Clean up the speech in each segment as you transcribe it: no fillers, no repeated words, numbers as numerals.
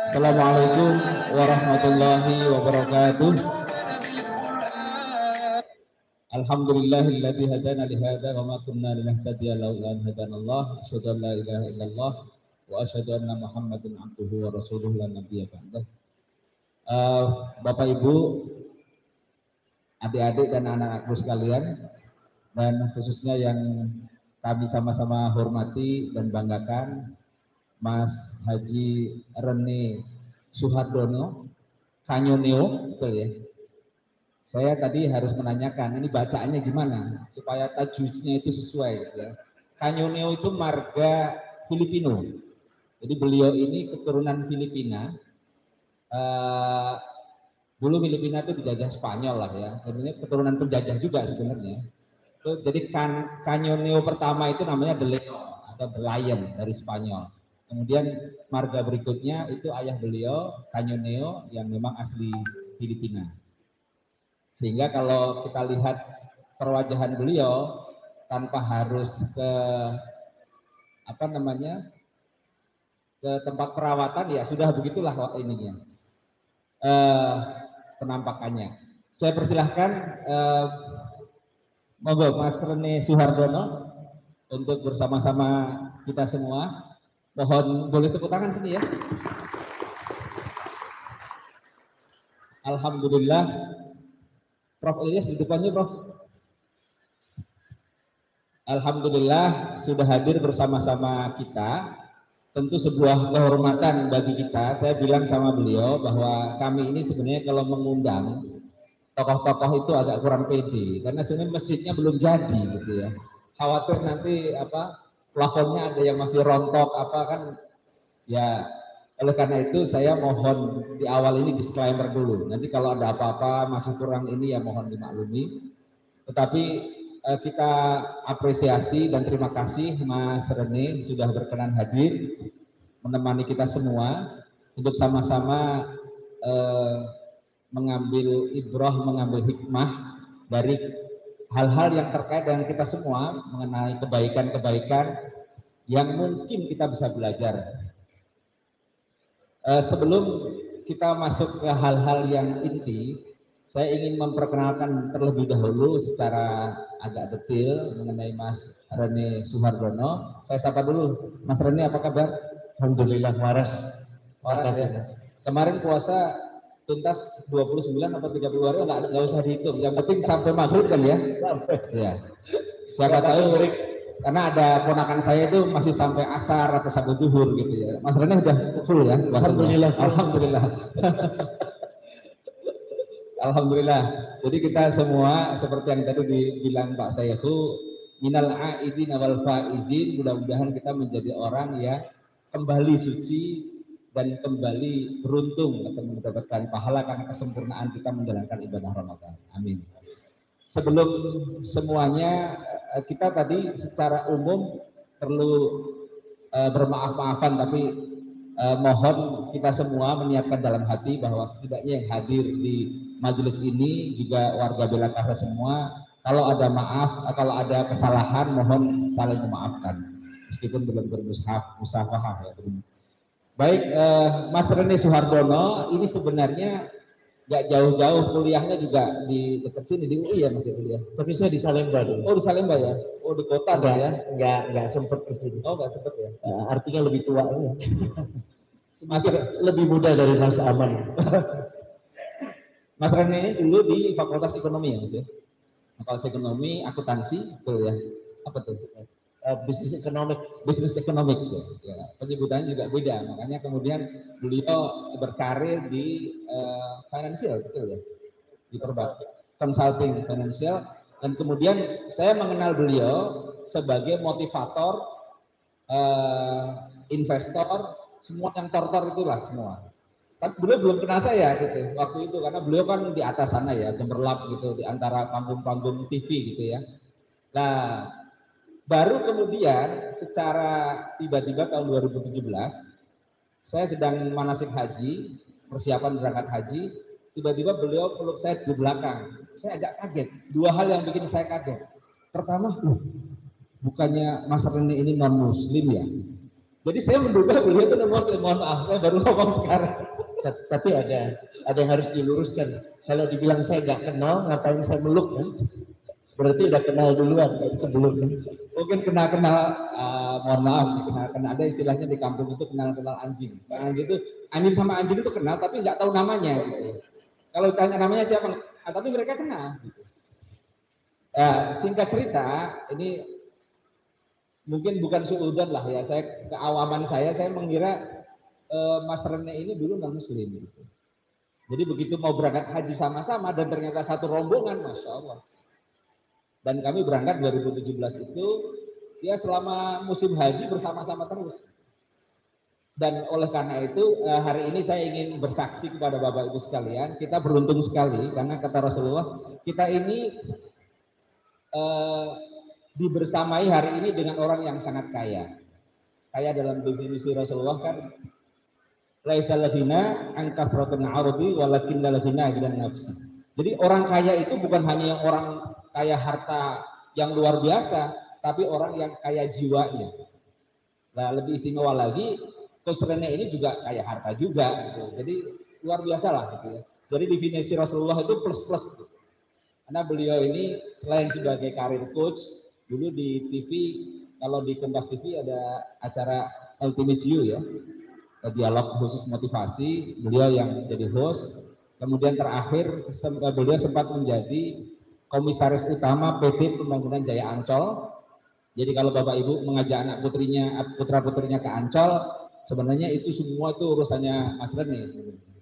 Assalamualaikum warahmatullahi wabarakatuh. Alhamdulillahilladzi hadana li hadza wa ma kunna linahtadiya laula an hadanallah. Asyhadu an la ilaha illallah wa asyhadu anna Muhammadan abduhu wa rasuluhu la nabiyya ba'dah. Bapak Ibu, adik-adik dan anak-anakku sekalian, dan khususnya yang kami sama-sama hormati dan banggakan, Mas Haji Rene Suhardono, Kanyoneo, betul ya? Saya tadi harus menanyakan, ini bacaannya gimana supaya tajwidnya itu sesuai, ya. Kanyoneo itu marga Filipino. Jadi beliau ini keturunan Filipina. Dulu Filipina itu dijajah Spanyol lah ya. Sebenarnya keturunan penjajah juga sebenarnya. Jadi Kanyoneo pertama itu namanya The Leon atau The Lion dari Spanyol. Kemudian marga berikutnya itu ayah beliau, Kanyoneo, yang memang asli Filipina. Sehingga kalau kita lihat perwajahan beliau tanpa harus ke ke tempat perawatan, ya sudah begitulah ininya penampakannya. Saya persilahkan monggo Mas Rene Suhardono untuk bersama-sama kita semua. Mohon boleh tepuk tangan sini ya. Alhamdulillah. Prof Ilyas di depannya, Prof. Alhamdulillah sudah hadir bersama-sama kita. Tentu sebuah kehormatan bagi kita. Saya bilang sama beliau bahwa kami ini sebenarnya kalau mengundang tokoh-tokoh itu agak kurang pede karena sebenarnya masjidnya belum jadi gitu ya. Khawatir nanti plafonnya ada yang masih rontok kan ya. Oleh karena itu saya mohon di awal ini disclaimer dulu. Nanti kalau ada apa-apa masih kurang ini ya mohon dimaklumi. Tetapi kita apresiasi dan terima kasih Mas Rene sudah berkenan hadir menemani kita semua untuk sama-sama mengambil ibrah, mengambil hikmah dari hal-hal yang terkait dengan kita semua mengenai kebaikan-kebaikan yang mungkin kita bisa belajar. Sebelum kita masuk ke hal-hal yang inti, saya ingin memperkenalkan terlebih dahulu secara agak detail mengenai Mas Rene Suhardono. Saya sapa dulu, Mas Rene, apa kabar? Alhamdulillah waras. Waras ya. Kemarin puasa tuntas 29 atau 30 hari, nggak usah dihitung. Yang penting sampai maghrib kan ya? Sampai. Ya. Siapa tahu karena ada ponakan saya itu masih sampai asar atau sampai duhur gitu ya. Mas Rene udah full ya? Alhamdulillah. Alhamdulillah. Alhamdulillah. Jadi kita semua seperti yang tadi dibilang Pak Sayyidu, minal aidin wal faizin, mudah-mudahan kita menjadi orang yang kembali suci dan kembali beruntung akan mendapatkan pahala karena kesempurnaan kita menjalankan ibadah Ramadan. Amin. Sebelum semuanya, kita tadi secara umum perlu bermaaf-maafan, tapi mohon kita semua meniatkan dalam hati bahwa setidaknya yang hadir di majelis ini juga warga Bela Kasar semua, kalau ada maaf, kalau ada kesalahan mohon saling memaafkan meskipun belum bermusafahah ya. Baik, Mas Rene Suhardono ini sebenarnya nggak jauh-jauh, kuliahnya juga di dekat sini di UI ya Mas ya kuliah. Tapi saya di Salemba dulu. Oh di Salemba ya. Oh di kota ya. Enggak sempat ke sini. Oh nggak sempat ya. Artinya lebih tua ya. Mas lebih muda dari Mas Aman. Mas Rene dulu di Fakultas Ekonomi ya Mas ya. Fakultas Ekonomi, akuntansi, betul ya. Apa tuh? Business Economics. Business Economics ya. Penyebutannya juga beda. Makanya kemudian beliau berkarir di financial, betul ya. Di perbankan, consulting financial, dan kemudian saya mengenal beliau sebagai motivator, investor, semua yang tortor itulah semua. Tapi beliau belum kenal saya gitu waktu itu karena beliau kan di atas sana ya, gemerlap gitu di antara panggung-panggung TV gitu ya. Nah, baru kemudian secara tiba-tiba tahun 2017 saya sedang manasik haji, persiapan berangkat haji, tiba-tiba beliau peluk saya di belakang. Saya agak kaget, dua hal yang bikin saya kaget. Pertama, bukannya Mas Rene ini non muslim ya? Jadi saya menduga beliau itu non muslim, mohon maaf, saya baru ngomong sekarang. Tapi ada yang harus diluruskan. Kalau dibilang saya nggak kenal, ngapain saya meluk kan? Berarti udah kenal duluan kan sebelumnya. Mungkin kenal-kenal, mohon maaf, kenal ada istilahnya di kampung itu kenal-kenal anjing. Anjing itu anjing sama anjing itu kenal tapi nggak tahu namanya gitu. Kalau tanya namanya siapa, tapi mereka kenal. Gitu. Singkat cerita, ini mungkin bukan suudzon lah ya, saya keawaman saya mengira Mas Rene ini dulu non muslim gitu. Jadi begitu mau berangkat haji sama-sama dan ternyata satu rombongan, masya Allah. Dan kami berangkat 2017 itu ya selama musim haji bersama-sama terus. Dan oleh karena itu hari ini saya ingin bersaksi kepada Bapak Ibu sekalian, kita beruntung sekali karena kata Rasulullah kita ini dibersamai hari ini dengan orang yang sangat kaya. Kaya dalam definisi Rasulullah kan laisal ghina an kasratin 'ardi walakinnal ghina ghinan nafsi. Jadi orang kaya itu bukan hanya yang orang kaya harta yang luar biasa, tapi orang yang kaya jiwanya. Nah, lebih istimewa lagi, Coach Rene ini juga kaya harta juga, gitu. Jadi luar biasa lah, gitu ya. Jadi definisi Rasulullah itu plus-plus. Gitu. Karena beliau ini selain sebagai karir coach, dulu di TV, kalau di Kompas TV ada acara Ultimate You ya, dialog khusus motivasi, beliau yang jadi host. Kemudian terakhir beliau sempat menjadi komisaris utama PT Pembangunan Jaya Ancol. Jadi kalau Bapak Ibu mengajak anak putra putrinya ke Ancol, sebenarnya itu semua itu urusannya Mas Rene sebenarnya.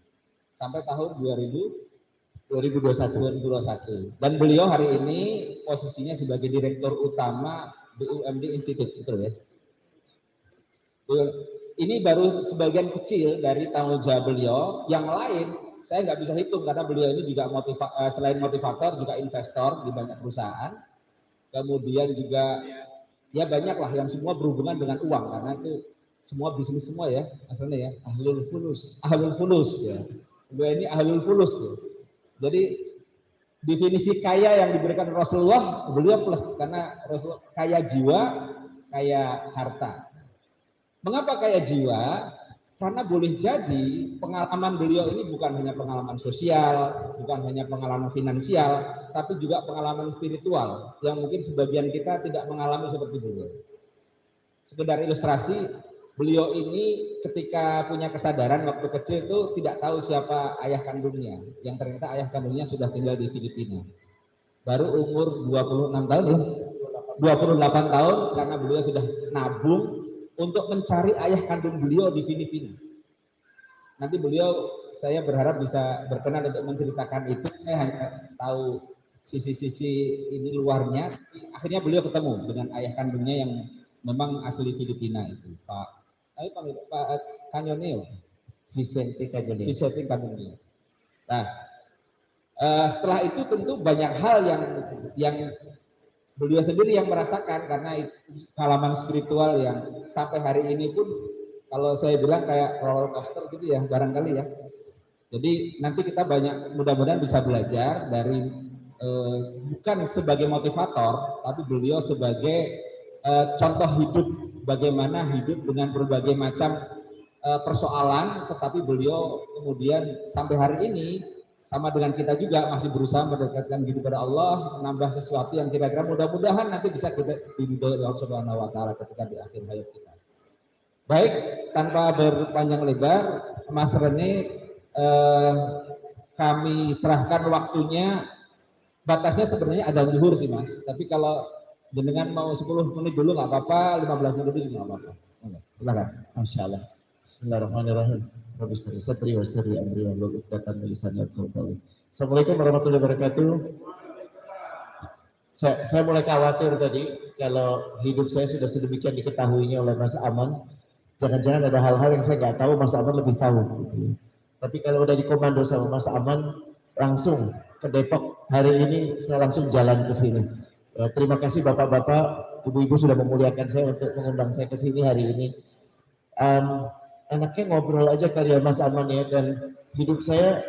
Sampai tahun 2021. Dan beliau hari ini posisinya sebagai direktur utama BUMD Institute, betul ya? Ini baru sebagian kecil dari tanggung jawab beliau. Yang lain saya nggak bisa hitung karena beliau ini juga selain motivator juga investor di banyak perusahaan. Kemudian juga ya banyak lah yang semua berhubungan dengan uang karena itu semua bisnis semua ya, asalnya ya ahlul fulus ya. Beliau ini ahlul fulus ya. Jadi definisi kaya yang diberikan Rasulullah beliau plus karena Rasulullah kaya jiwa, kaya harta. Mengapa kaya jiwa? Karena boleh jadi pengalaman beliau ini bukan hanya pengalaman sosial, bukan hanya pengalaman finansial, tapi juga pengalaman spiritual yang mungkin sebagian kita tidak mengalami seperti beliau. Sekedar ilustrasi, beliau ini ketika punya kesadaran waktu kecil itu tidak tahu siapa ayah kandungnya, yang ternyata ayah kandungnya sudah tinggal di Filipina. Baru umur 26 tahun ya, 28 tahun karena beliau sudah nabung untuk mencari ayah kandung beliau di Filipina. Nanti beliau saya berharap bisa berkenan untuk menceritakan itu. Saya hanya tahu sisi-sisi ini luarnya. Akhirnya beliau ketemu dengan ayah kandungnya yang memang asli Filipina itu, Pak Canyoneo, Vicente Canyoneo. Nah, setelah itu tentu banyak hal yang beliau sendiri yang merasakan karena pengalaman spiritual yang sampai hari ini pun kalau saya bilang kayak roller coaster gitu ya barangkali ya. Jadi nanti kita mudah-mudahan bisa belajar dari bukan sebagai motivator tapi beliau sebagai contoh hidup bagaimana hidup dengan berbagai macam persoalan, tetapi beliau kemudian sampai hari ini sama dengan kita juga masih berusaha mendekatkan diri kepada Allah, menambah sesuatu yang kira-kira mudah-mudahan nanti bisa kita diridhoi Allah Subhanahu wa taala ketika di akhir hayat kita. Baik, tanpa berpanjang lebar, Mas Rene kami serahkan waktunya. Batasnya sebenarnya ada zuhur sih Mas, tapi kalau jenengan mau 10 menit dulu nggak apa-apa, 15 menit dulu juga nggak apa-apa. Silakan. Masya Allah. Bismillahirrahmanirrahim. Assalamualaikum warahmatullahi wabarakatuh. Saya mulai khawatir tadi kalau hidup saya sudah sedemikian diketahuinya oleh Mas Aman. Jangan-jangan ada hal-hal yang saya nggak tahu, Mas Aman lebih tahu. Gitu. Tapi kalau udah dikomando sama Mas Aman, langsung ke Depok. Hari ini saya langsung jalan ke sini. Ya, terima kasih Bapak-bapak, Ibu-ibu sudah memuliakan saya untuk mengundang saya ke sini hari ini. Enaknya ngobrol aja kali ya Mas Aman ya, dan hidup saya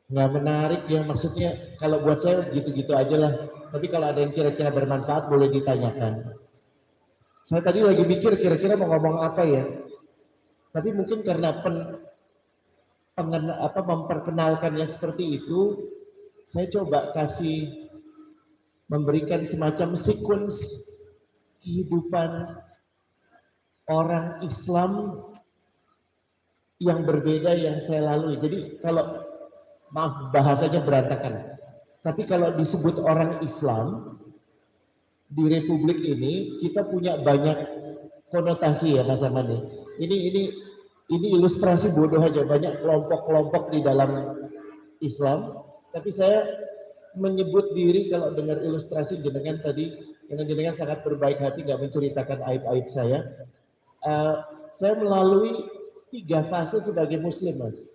nggak menarik ya, maksudnya kalau buat saya gitu-gitu aja lah, tapi kalau ada yang kira-kira bermanfaat boleh ditanyakan. Saya tadi lagi mikir kira-kira mau ngomong apa ya. Tapi mungkin karena memperkenalkannya seperti itu, saya coba memberikan semacam sequence kehidupan orang Islam yang berbeda yang saya lalui. Jadi kalau maaf bahasanya berantakan, tapi kalau disebut orang Islam di Republik ini kita punya banyak konotasi ya Mas Aman ya. Ini ilustrasi bodoh aja, banyak kelompok-kelompok di dalam Islam. Tapi saya menyebut diri kalau dengar ilustrasi jenengan tadi, karena jenengan sangat berbaik hati nggak menceritakan aib-aib saya. Saya melalui 3 fase sebagai Muslim, Mas.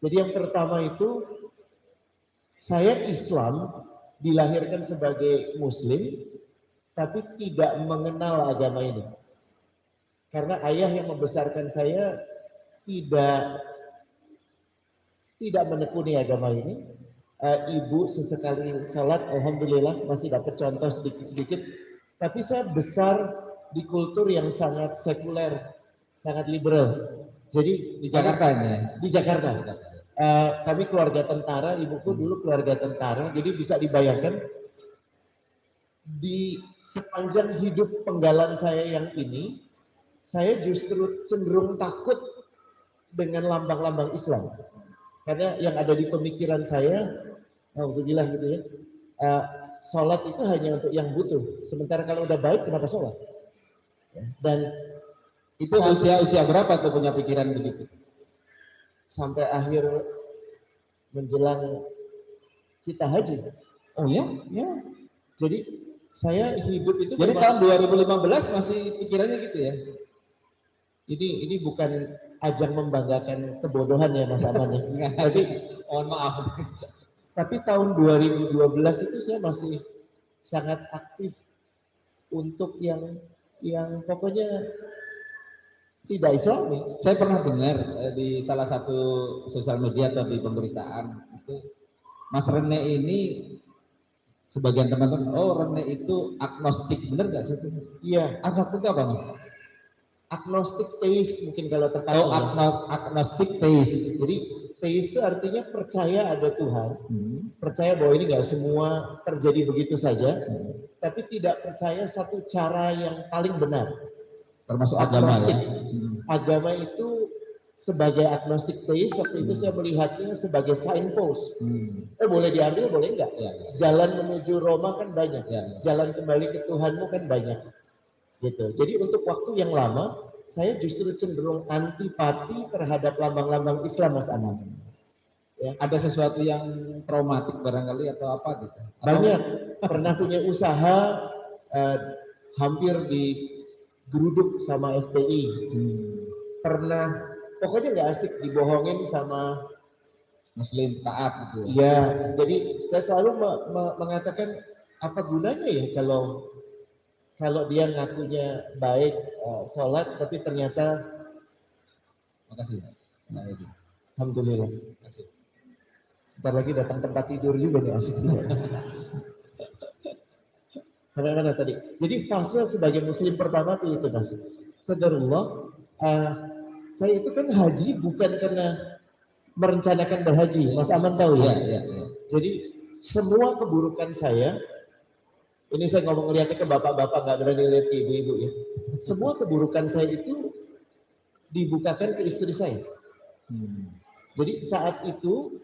Jadi yang pertama itu saya Islam, dilahirkan sebagai Muslim, tapi tidak mengenal agama ini. Karena ayah yang membesarkan saya tidak menekuni agama ini. Ibu sesekali sholat, alhamdulillah masih dapat contoh sedikit-sedikit. Tapi saya besar di kultur yang sangat sekuler, sangat liberal. Jadi Di Jakarta ini ya? Di Jakarta. Kami keluarga tentara, ibuku dulu keluarga tentara. Jadi bisa dibayangkan di sepanjang hidup penggalan saya yang ini, saya justru cenderung takut dengan lambang-lambang Islam. Karena yang ada di pemikiran saya, alhamdulillah gitu ya, sholat itu hanya untuk yang butuh. Sementara kalau udah baik, kenapa sholat? Dan itu usia berapa tuh punya pikiran begitu? Sampai akhir menjelang kita haji. Oh ya? Ya. Jadi saya hidup itu. Jadi tahun 2015 masih pikirannya gitu ya? Ini bukan ajang membanggakan kebodohan ya Mas Aman ya. Tapi mohon maaf. Tapi tahun 2012 itu saya masih sangat aktif untuk yang pokoknya tidak Islami. Saya pernah dengar di salah satu sosial media atau di pemberitaan itu Mas Rene ini sebagian teman-teman, oh Rene itu agnostik, bener nggak sih? Iya. Agnostik itu apa Mas? Agnostik teis mungkin kalau tepat. Oh agnostik teis. Jadi teis itu artinya percaya ada Tuhan, percaya bahwa ini nggak semua terjadi begitu saja, tapi tidak percaya satu cara yang paling benar. Termasuk agama ya. Agama itu sebagai agnostik teis waktu itu saya melihatnya sebagai signpost. Boleh diambil, boleh enggak. Ya. Jalan menuju Roma kan banyak, ya. Jalan kembali ke Tuhanmu kan banyak. Gitu. Jadi untuk waktu yang lama saya justru cenderung antipati terhadap lambang-lambang Islam, Mas Anam. Ya. Ada sesuatu yang traumatik barangkali atau apa gitu? Banyak. Pernah punya usaha hampir digeruduk sama FPI. Pernah, pokoknya nggak asik dibohongin sama Muslim taat gitu. Iya, jadi saya selalu mengatakan apa gunanya ya kalau dia ngakunya baik sholat tapi ternyata. Makasih. Alhamdulillah. Makasih. Sebentar lagi datang tempat tidur juga nih asik juga. Sampai mana tadi? Jadi fase sebagai Muslim pertama itu Mas. Qadarullah, saya itu kan haji bukan karena merencanakan berhaji, Mas Aman tahu ya? Ya. Jadi semua keburukan saya, ini saya ngomong lihatnya ke bapak-bapak, nggak berani lihat ke ibu-ibu ya. Semua keburukan saya itu dibukakan ke istri saya. Jadi saat itu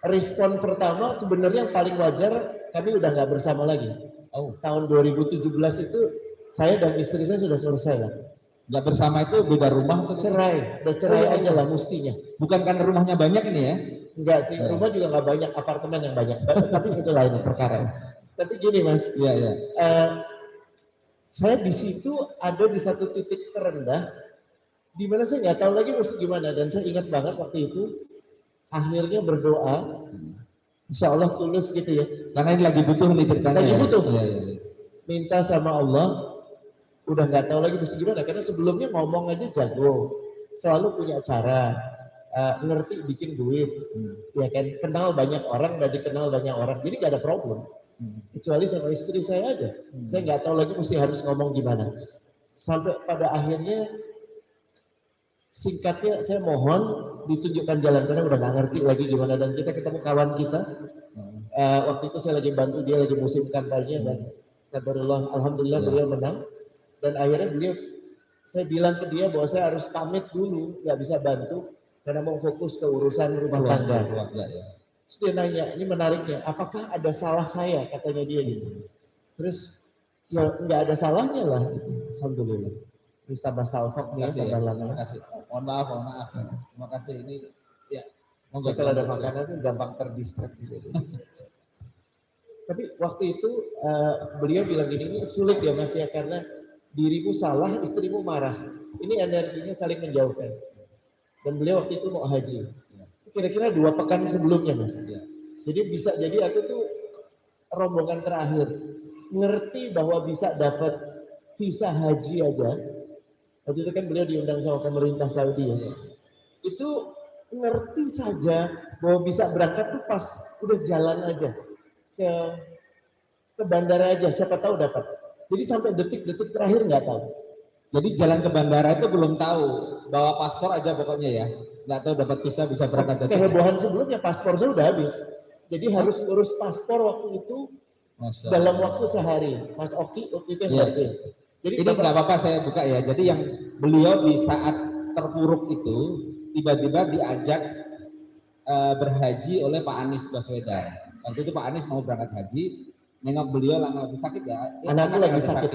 respon pertama sebenarnya yang paling wajar, kami udah nggak bersama lagi. Tahun 2017 itu saya dan istri saya sudah selesai lah. Nggak bersama itu beda rumah atau cerai? Udah cerai aja lah mestinya. Bukan karena rumahnya banyak ini ya? Enggak sih, rumah juga nggak banyak, apartemen yang banyak. Tapi itu lain perkara. Tapi gini Mas, saya di situ ada di satu titik terendah, di mana saya nggak tahu lagi mesti gimana. Dan saya ingat banget waktu itu, akhirnya berdoa, insya Allah tulus gitu ya. Karena ini lagi butuh nih ceritanya. Lagi butuh. Ya. Minta sama Allah, udah nggak tahu lagi mesti gimana. Karena sebelumnya ngomong aja jago, selalu punya cara, ngerti bikin duit, ya kan. Kenal banyak orang, udah dikenal banyak orang, jadi nggak ada problem. kecuali sama istri saya aja. Saya nggak tahu lagi mesti harus ngomong gimana. Sampai pada akhirnya singkatnya saya mohon ditunjukkan jalan karena udah nggak ngerti lagi gimana, dan kita ketemu kawan kita. Waktu itu saya lagi bantu dia lagi musim kampanye dan qadarullah alhamdulillah beliau menang, dan akhirnya saya bilang ke dia bahwa saya harus pamit dulu, nggak bisa bantu karena mau fokus ke urusan rumah tangga. Terus dia nanya, ini menariknya, apakah ada salah saya, katanya dia gitu. Terus ya nggak ada salahnya lah, gitu. Alhamdulillah. Ini tambah salfok nih, tambah lama. Terima kasih. Mohon maaf. Terima kasih ini ya. Saya kalau ada makanan tuh gampang terdistrak gitu. Tapi waktu itu beliau bilang gini, ini sulit ya Mas ya, karena dirimu salah, istrimu marah. Ini energinya saling menjauhkan. Dan beliau waktu itu mau haji. Kira-kira 2 pekan sebelumnya Mas. Jadi bisa jadi aku tuh rombongan terakhir. Ngerti bahwa bisa dapat visa haji aja. Waktu itu kan beliau diundang sama pemerintah Saudi ya. Itu ngerti saja bahwa bisa berangkat tuh pas udah jalan aja ke bandara aja, siapa tahu dapat. Jadi sampai detik-detik terakhir nggak tahu. Jadi jalan ke bandara itu belum tahu, bawa paspor aja pokoknya ya, nggak tahu dapat visa bisa berangkat. Kehebohan sebelumnya paspor saya udah habis, jadi harus urus paspor waktu itu dalam waktu sehari. Mas Oki waktu itu yang ngerti. Jadi ini nggak apa-apa saya buka ya. Jadi yang beliau di saat terpuruk itu tiba-tiba diajak berhaji oleh Pak Anies Baswedan. Waktu itu Pak Anies mau berangkat haji, nengok beliau lagi sakit ya. Anakku lagi sakit.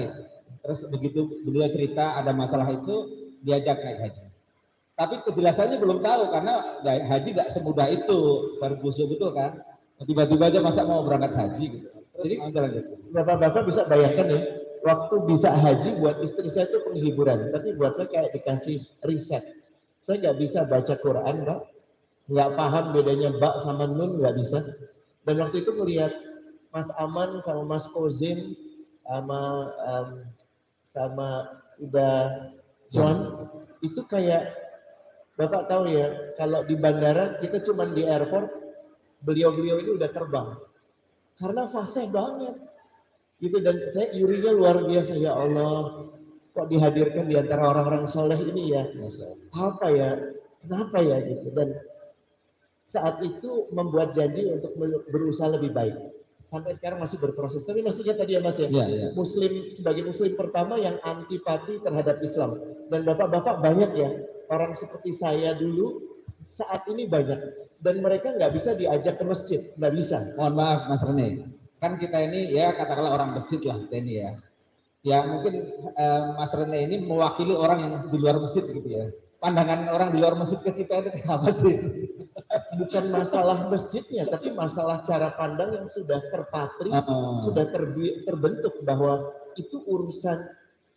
Terus begitu beliau cerita ada masalah itu, diajak naik haji. Tapi kejelasannya belum tahu karena haji gak semudah itu, Ferguson betul kan? Tiba-tiba aja masa mau berangkat haji gitu. Jadi bapak-bapak bisa bayangkan ya, waktu bisa haji buat istri saya itu penghiburan, tapi buat saya kayak dikasih riset. Saya nggak bisa baca Quran, Mbak. Nggak paham bedanya bak sama nun, nggak bisa. Dan waktu itu melihat Mas Aman sama Mas Kozin sama udah John, itu kayak Bapak tahu ya, kalau di bandara kita cuma di airport, beliau-beliau ini udah terbang. Karena fasih banget. Gitu, dan saya irinya luar biasa, ya Allah, kok dihadirkan di antara orang-orang soleh ini ya. Apa ya, kenapa ya gitu. Dan saat itu membuat janji untuk berusaha lebih baik. Sampai sekarang masih berproses, tapi maksudnya tadi ya Mas ya, Muslim sebagai Muslim pertama yang antipati terhadap Islam. Dan bapak-bapak banyak ya, orang seperti saya dulu saat ini banyak, dan mereka nggak bisa diajak ke masjid, nggak bisa. Mohon maaf Mas Rene, kan kita ini ya katakanlah orang masjid lah kita ini ya. Ya mungkin Mas Rene ini mewakili orang yang di luar masjid gitu ya. Pandangan orang di luar masjid ke kita itu apa sih? Bukan masalah masjidnya, tapi masalah cara pandang yang sudah terpatri, sudah terbentuk bahwa itu urusan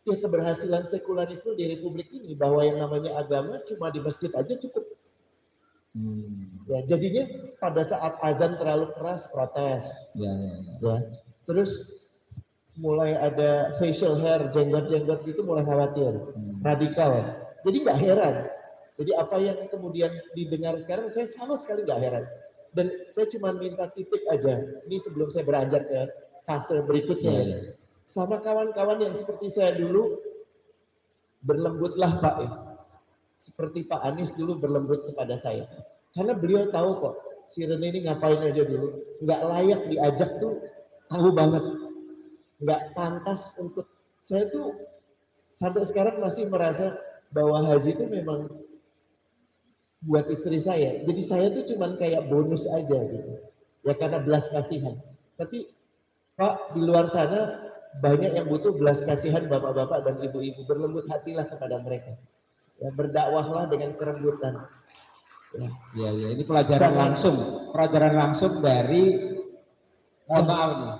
ya keberhasilan sekularisme di Republik ini, bahwa yang namanya agama cuma di masjid aja cukup. Ya, jadinya pada saat azan terlalu keras protes. Ya. Terus mulai ada facial hair, jenggot-jenggot itu mulai khawatir, radikal. Jadi nggak heran. Jadi apa yang kemudian didengar sekarang saya sama sekali nggak heran. Dan saya cuma minta titip aja, ini sebelum saya beranjak ke fase berikutnya. Sama kawan-kawan yang seperti saya dulu, berlembutlah Pak ya. Seperti Pak Anies dulu berlembut kepada saya. Karena beliau tahu kok, si Rene ini ngapain aja dulu. Nggak layak diajak tuh, tahu banget. Nggak pantas untuk, saya tuh sampai sekarang masih merasa bahwa haji itu memang buat istri saya. Jadi saya tuh cuman kayak bonus aja gitu. Ya karena belas kasihan. Tapi Pak, di luar sana banyak yang butuh belas kasihan bapak-bapak dan ibu-ibu. Berlembut hatilah kepada mereka. Ya, berdakwahlah dengan kelembutan. Ya, ini pelajaran langsung dari mohon maaf nih.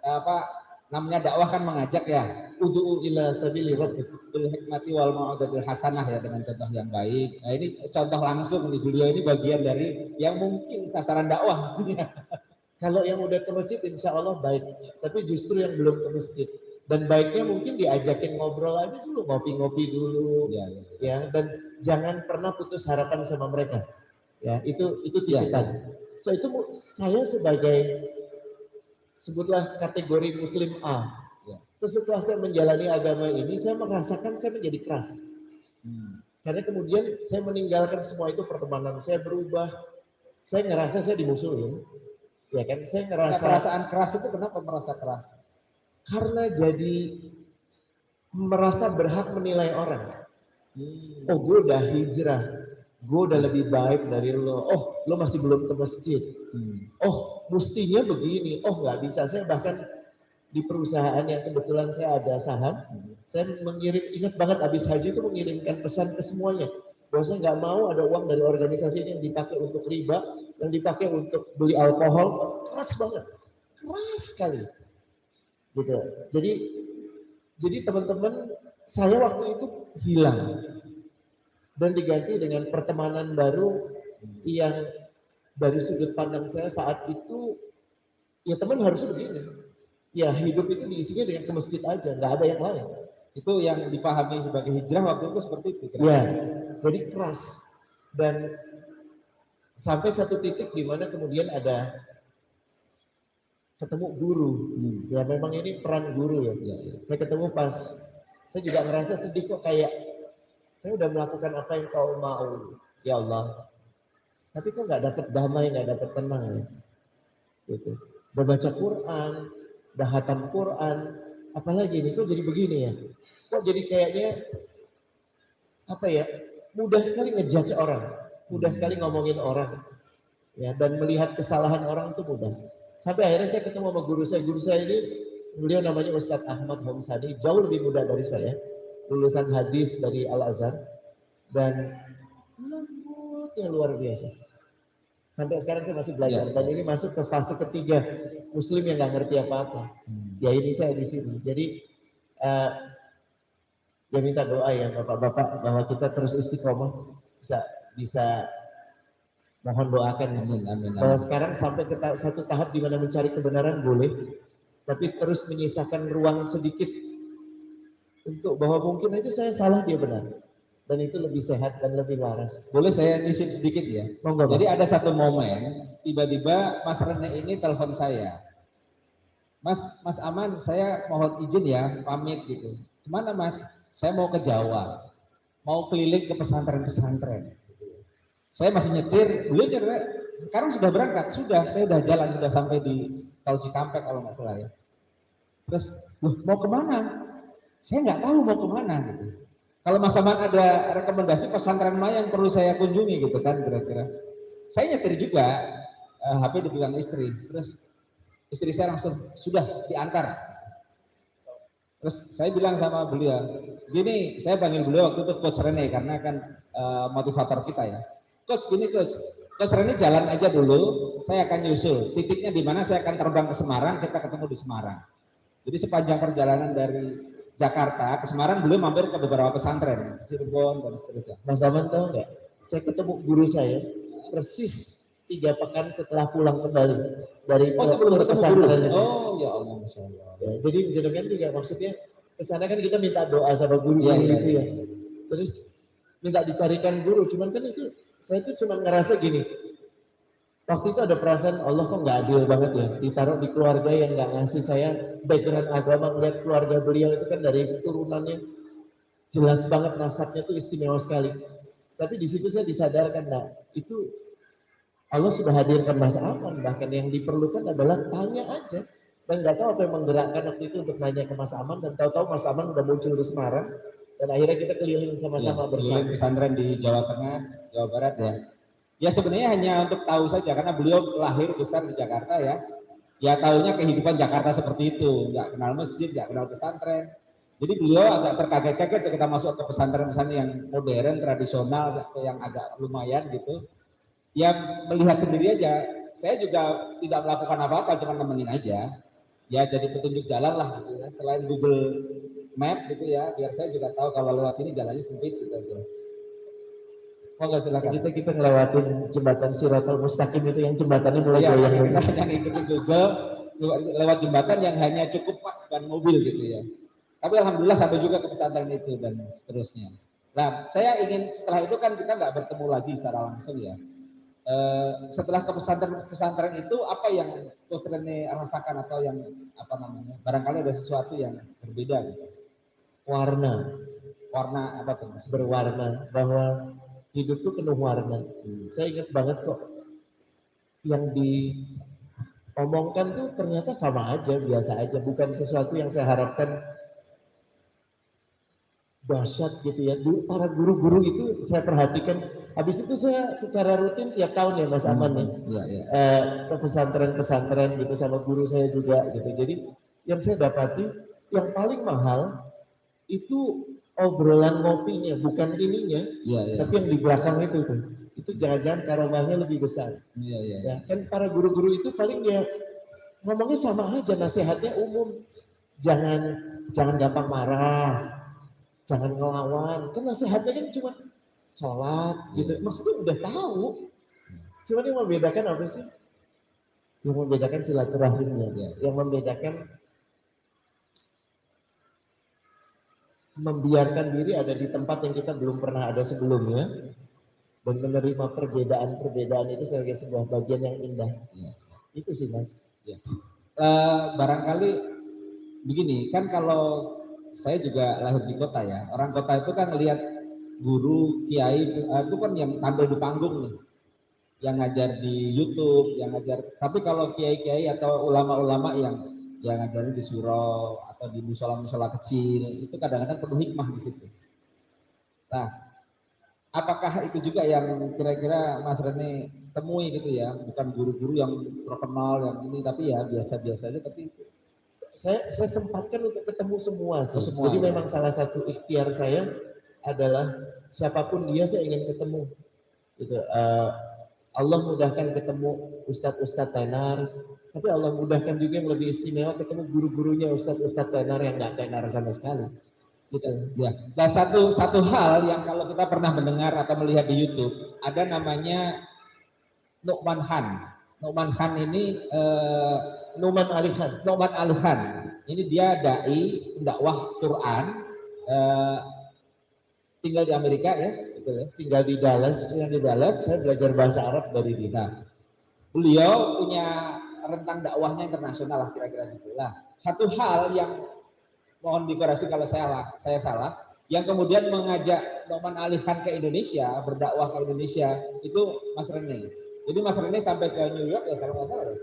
Apa namanya dakwah kan mengajak ya. Ud'u ila sabili rabbik bil hikmati wal mau'izatil hasanah ya, dengan contoh yang baik. Nah, ini contoh langsung nih, beliau ini bagian dari yang mungkin sasaran dakwah maksudnya. Kalau yang udah ke masjid insya Allah baik, tapi justru yang belum ke masjid. Dan baiknya mungkin diajakin ngobrol aja dulu, ngopi-ngopi dulu. Ya, dan jangan pernah putus harapan sama mereka. Ya, itu titipan. So itu saya sebutlah kategori Muslim A. Ya. Terus setelah saya menjalani agama ini, saya merasakan saya menjadi keras. Karena kemudian saya meninggalkan semua itu, pertemanan saya berubah. Saya ngerasa saya dimusuhin, ya kan? Saya ngerasa perasaan keras itu kenapa merasa keras? Karena jadi merasa berhak menilai orang. Oh, gue udah hijrah, gue udah lebih baik dari lo. Oh, lo masih belum ke masjid. Oh, mestinya begini. Oh, nggak bisa. Saya bahkan di perusahaan yang kebetulan saya ada saham, saya ingat banget habis haji itu mengirimkan pesan ke semuanya. Bahwa saya nggak mau ada uang dari organisasi ini yang dipakai untuk riba, yang dipakai untuk beli alkohol. Keras banget, keras sekali. Gitu. Jadi teman-teman, saya waktu itu hilang dan diganti dengan pertemanan baru yang dari sudut pandang saya saat itu, ya teman harus begini. Ya hidup itu diisinya dengan ke masjid aja, nggak ada yang lain. Itu yang dipahami sebagai hijrah waktu itu seperti itu. Ya, jadi keras. Dan sampai satu titik di mana kemudian ada ketemu guru. Ya memang ini peran guru ya. Saya ketemu pas, saya juga ngerasa sedih kok, kayak saya udah melakukan apa yang kau mau, ya Allah. Tapi kok nggak dapat damai, nggak dapat tenang ya. Gitu. Udah baca Quran, udah hatam Quran, apalagi ini kok jadi begini ya? Kok jadi kayaknya apa ya? Mudah sekali ngejudge orang, mudah sekali ngomongin orang, ya, dan melihat kesalahan orang itu mudah. Sampai akhirnya saya ketemu sama guru saya ini, beliau namanya Ustadz Ahmad Homsadi, jauh lebih muda dari saya, lulusan hadis dari Al Azhar, dan lembutnya luar biasa. Sampai sekarang saya masih belajar, dan ini masuk ke fase ketiga, Muslim yang nggak ngerti apa-apa. Ya ini saya di sini. Jadi ya minta doa ya Bapak-bapak bahwa kita terus istiqomah, bisa mohon doakan. Amin. Bahwa sekarang sampai ke satu tahap di mana mencari kebenaran boleh, tapi terus menyisakan ruang sedikit untuk bahwa mungkin aja saya salah, dia benar. Dan itu lebih sehat dan lebih waras. Boleh saya nisip sedikit ya? Monggo, jadi ada satu momen, tiba-tiba Mas Rene ini telepon saya. Mas Aman, saya mohon izin ya, pamit gitu. Kemana Mas? Saya mau ke Jawa, mau keliling ke pesantren-pesantren. Saya masih nyetir, beliau nyetir, sekarang sudah berangkat, saya sudah jalan, sudah sampai di Tol Cikampek kalau nggak salah ya. Terus, mau kemana? Saya nggak tahu mau kemana gitu. Kalau Mas Aman ada rekomendasi pesantren mana yang perlu saya kunjungi gitu kan kira-kira. Saya nyetir juga, HP dipegang istri, terus istri saya langsung sudah diantar. Terus saya bilang sama beliau, gini, saya panggil beliau waktu itu Coach Rene karena kan motivator kita ya. Coach, gini Coach Rene jalan aja dulu, saya akan nyusul. Titiknya di mana saya akan terbang ke Semarang, kita ketemu di Semarang. Jadi sepanjang perjalanan dari Jakarta ke Semarang, beliau mampir ke beberapa pesantren, Cirebon dan seterusnya. Mas Aman tahu nggak? Saya ketemu guru saya persis 3 pekan setelah pulang kembali dari pesantren itu. Oh ya Allah, Masya Allah. Ya, jadi jenengan juga maksudnya kesana kan kita minta doa sama guru gitu ya. Terus minta dicarikan guru, cuman kan itu saya tuh cuma ngerasa gini. Waktu itu ada perasaan Allah kok nggak adil banget ya, ditaruh di keluarga yang nggak ngasih saya background agama. Melihat keluarga beliau itu kan dari turunannya jelas banget nasabnya tuh istimewa sekali. Tapi di situ saya disadarkan, nah itu Allah sudah hadirkan Mas Aman, bahkan yang diperlukan adalah tanya aja. Dan nggak tahu apa yang menggerakkan waktu itu untuk nanya ke Mas Aman, dan tahu-tahu Mas Aman udah muncul di Semarang, dan akhirnya kita keliling sama-sama bersama. Keliling pesantren di Jawa Tengah, Jawa Barat ya. Ya sebenarnya hanya untuk tahu saja karena beliau lahir besar di Jakarta ya. Ya tahunya kehidupan Jakarta seperti itu, nggak kenal masjid, nggak kenal pesantren. Jadi beliau agak terkaget-kaget ketika masuk ke pesantren-pesantren yang modern, tradisional, yang agak lumayan gitu. Ya melihat sendiri aja, saya juga tidak melakukan apa-apa, cuma nemenin aja. Ya jadi petunjuk jalan lah gitu ya. Selain Google Map gitu ya, biar saya juga tahu kalau lewat sini jalannya sempit gitu aja. Monggo silakan. Kita ngelewatin jembatan Siratal Mustaqim itu yang jembatannya mulai goyang. Kita hanya ngikutin Google lewat jembatan yang hanya cukup pas ban mobil gitu ya. Tapi alhamdulillah sampai juga ke pesantren itu dan seterusnya. Nah, saya ingin setelah itu kan kita nggak bertemu lagi secara langsung ya. setelah ke pesantren itu apa yang Coach Rene rasakan atau yang apa namanya? Barangkali ada sesuatu yang berbeda gitu. Warna Warna apa tuh Mas? berwarna, bahwa hidup itu penuh warna. Saya ingat banget kok yang diomongkan tuh ternyata sama aja, biasa aja, bukan sesuatu yang saya harapkan dahsyat gitu ya. Para guru-guru itu saya perhatikan, habis itu saya secara rutin tiap tahun ya Mas Aman nih, ke pesantren-pesantren gitu sama guru saya juga gitu. Jadi yang saya dapati yang paling mahal itu obrolan ngopinya, bukan ininya, tapi yang di belakang itu jangan-jangan karomahnya lebih besar. Ya, kan para guru-guru itu paling dia ngomongnya sama aja, nasihatnya umum, jangan gampang marah, jangan ngelawan, kan nasihatnya kan cuma sholat gitu, maksudnya udah tahu, cuma yang membedakan apa sih? Yang membedakan silaturahimnya, yang membedakan membiarkan diri ada di tempat yang kita belum pernah ada sebelumnya dan menerima perbedaan-perbedaan itu sebagai sebuah bagian yang indah. Itu sih Mas. Barangkali begini, kan kalau saya juga lahir di kota ya, orang kota itu kan lihat guru, kiai itu kan yang tampil di panggung nih, yang ngajar di YouTube, yang ngajar. Tapi kalau kiai-kiai atau ulama-ulama yang ngajarin di surau atau di musola-musola kecil, itu kadang-kadang penuh hikmah di situ. Nah, apakah itu juga yang kira-kira Mas Rene temui gitu ya, bukan guru-guru yang terkenal yang ini, tapi ya biasa-biasa aja, tapi saya sempatkan untuk ketemu semua sih. Semua, jadi ya. Memang salah satu ikhtiar saya adalah siapapun dia saya ingin ketemu. Gitu. Allah mudahkan ketemu ustadz-ustadz tenar, tapi Allah mudahkan juga yang lebih istimewa ketemu guru-gurunya ustadz-ustadz tenar yang nggak tenar sama sekali. Gitu. Ya. Nah satu hal yang kalau kita pernah mendengar atau melihat di YouTube, ada namanya Nu'man Khan. Nu'man Khan ini Nu'man Ali Khan. Nu'man Ali Khan. Ini dia dai dakwah Quran, tinggal di Amerika ya, betul ya? Tinggal di Dallas. Saya belajar bahasa Arab dari dia. Nah, beliau punya rentang dakwahnya internasional lah kira-kira gitu. Nah, satu hal yang mohon dikoreksi kalau saya salah, yang kemudian mengajak Nu'man Ali Khan ke Indonesia, berdakwah ke Indonesia, itu Mas Rene. Jadi Mas Rene sampai ke New York ya kalau nggak salah ya?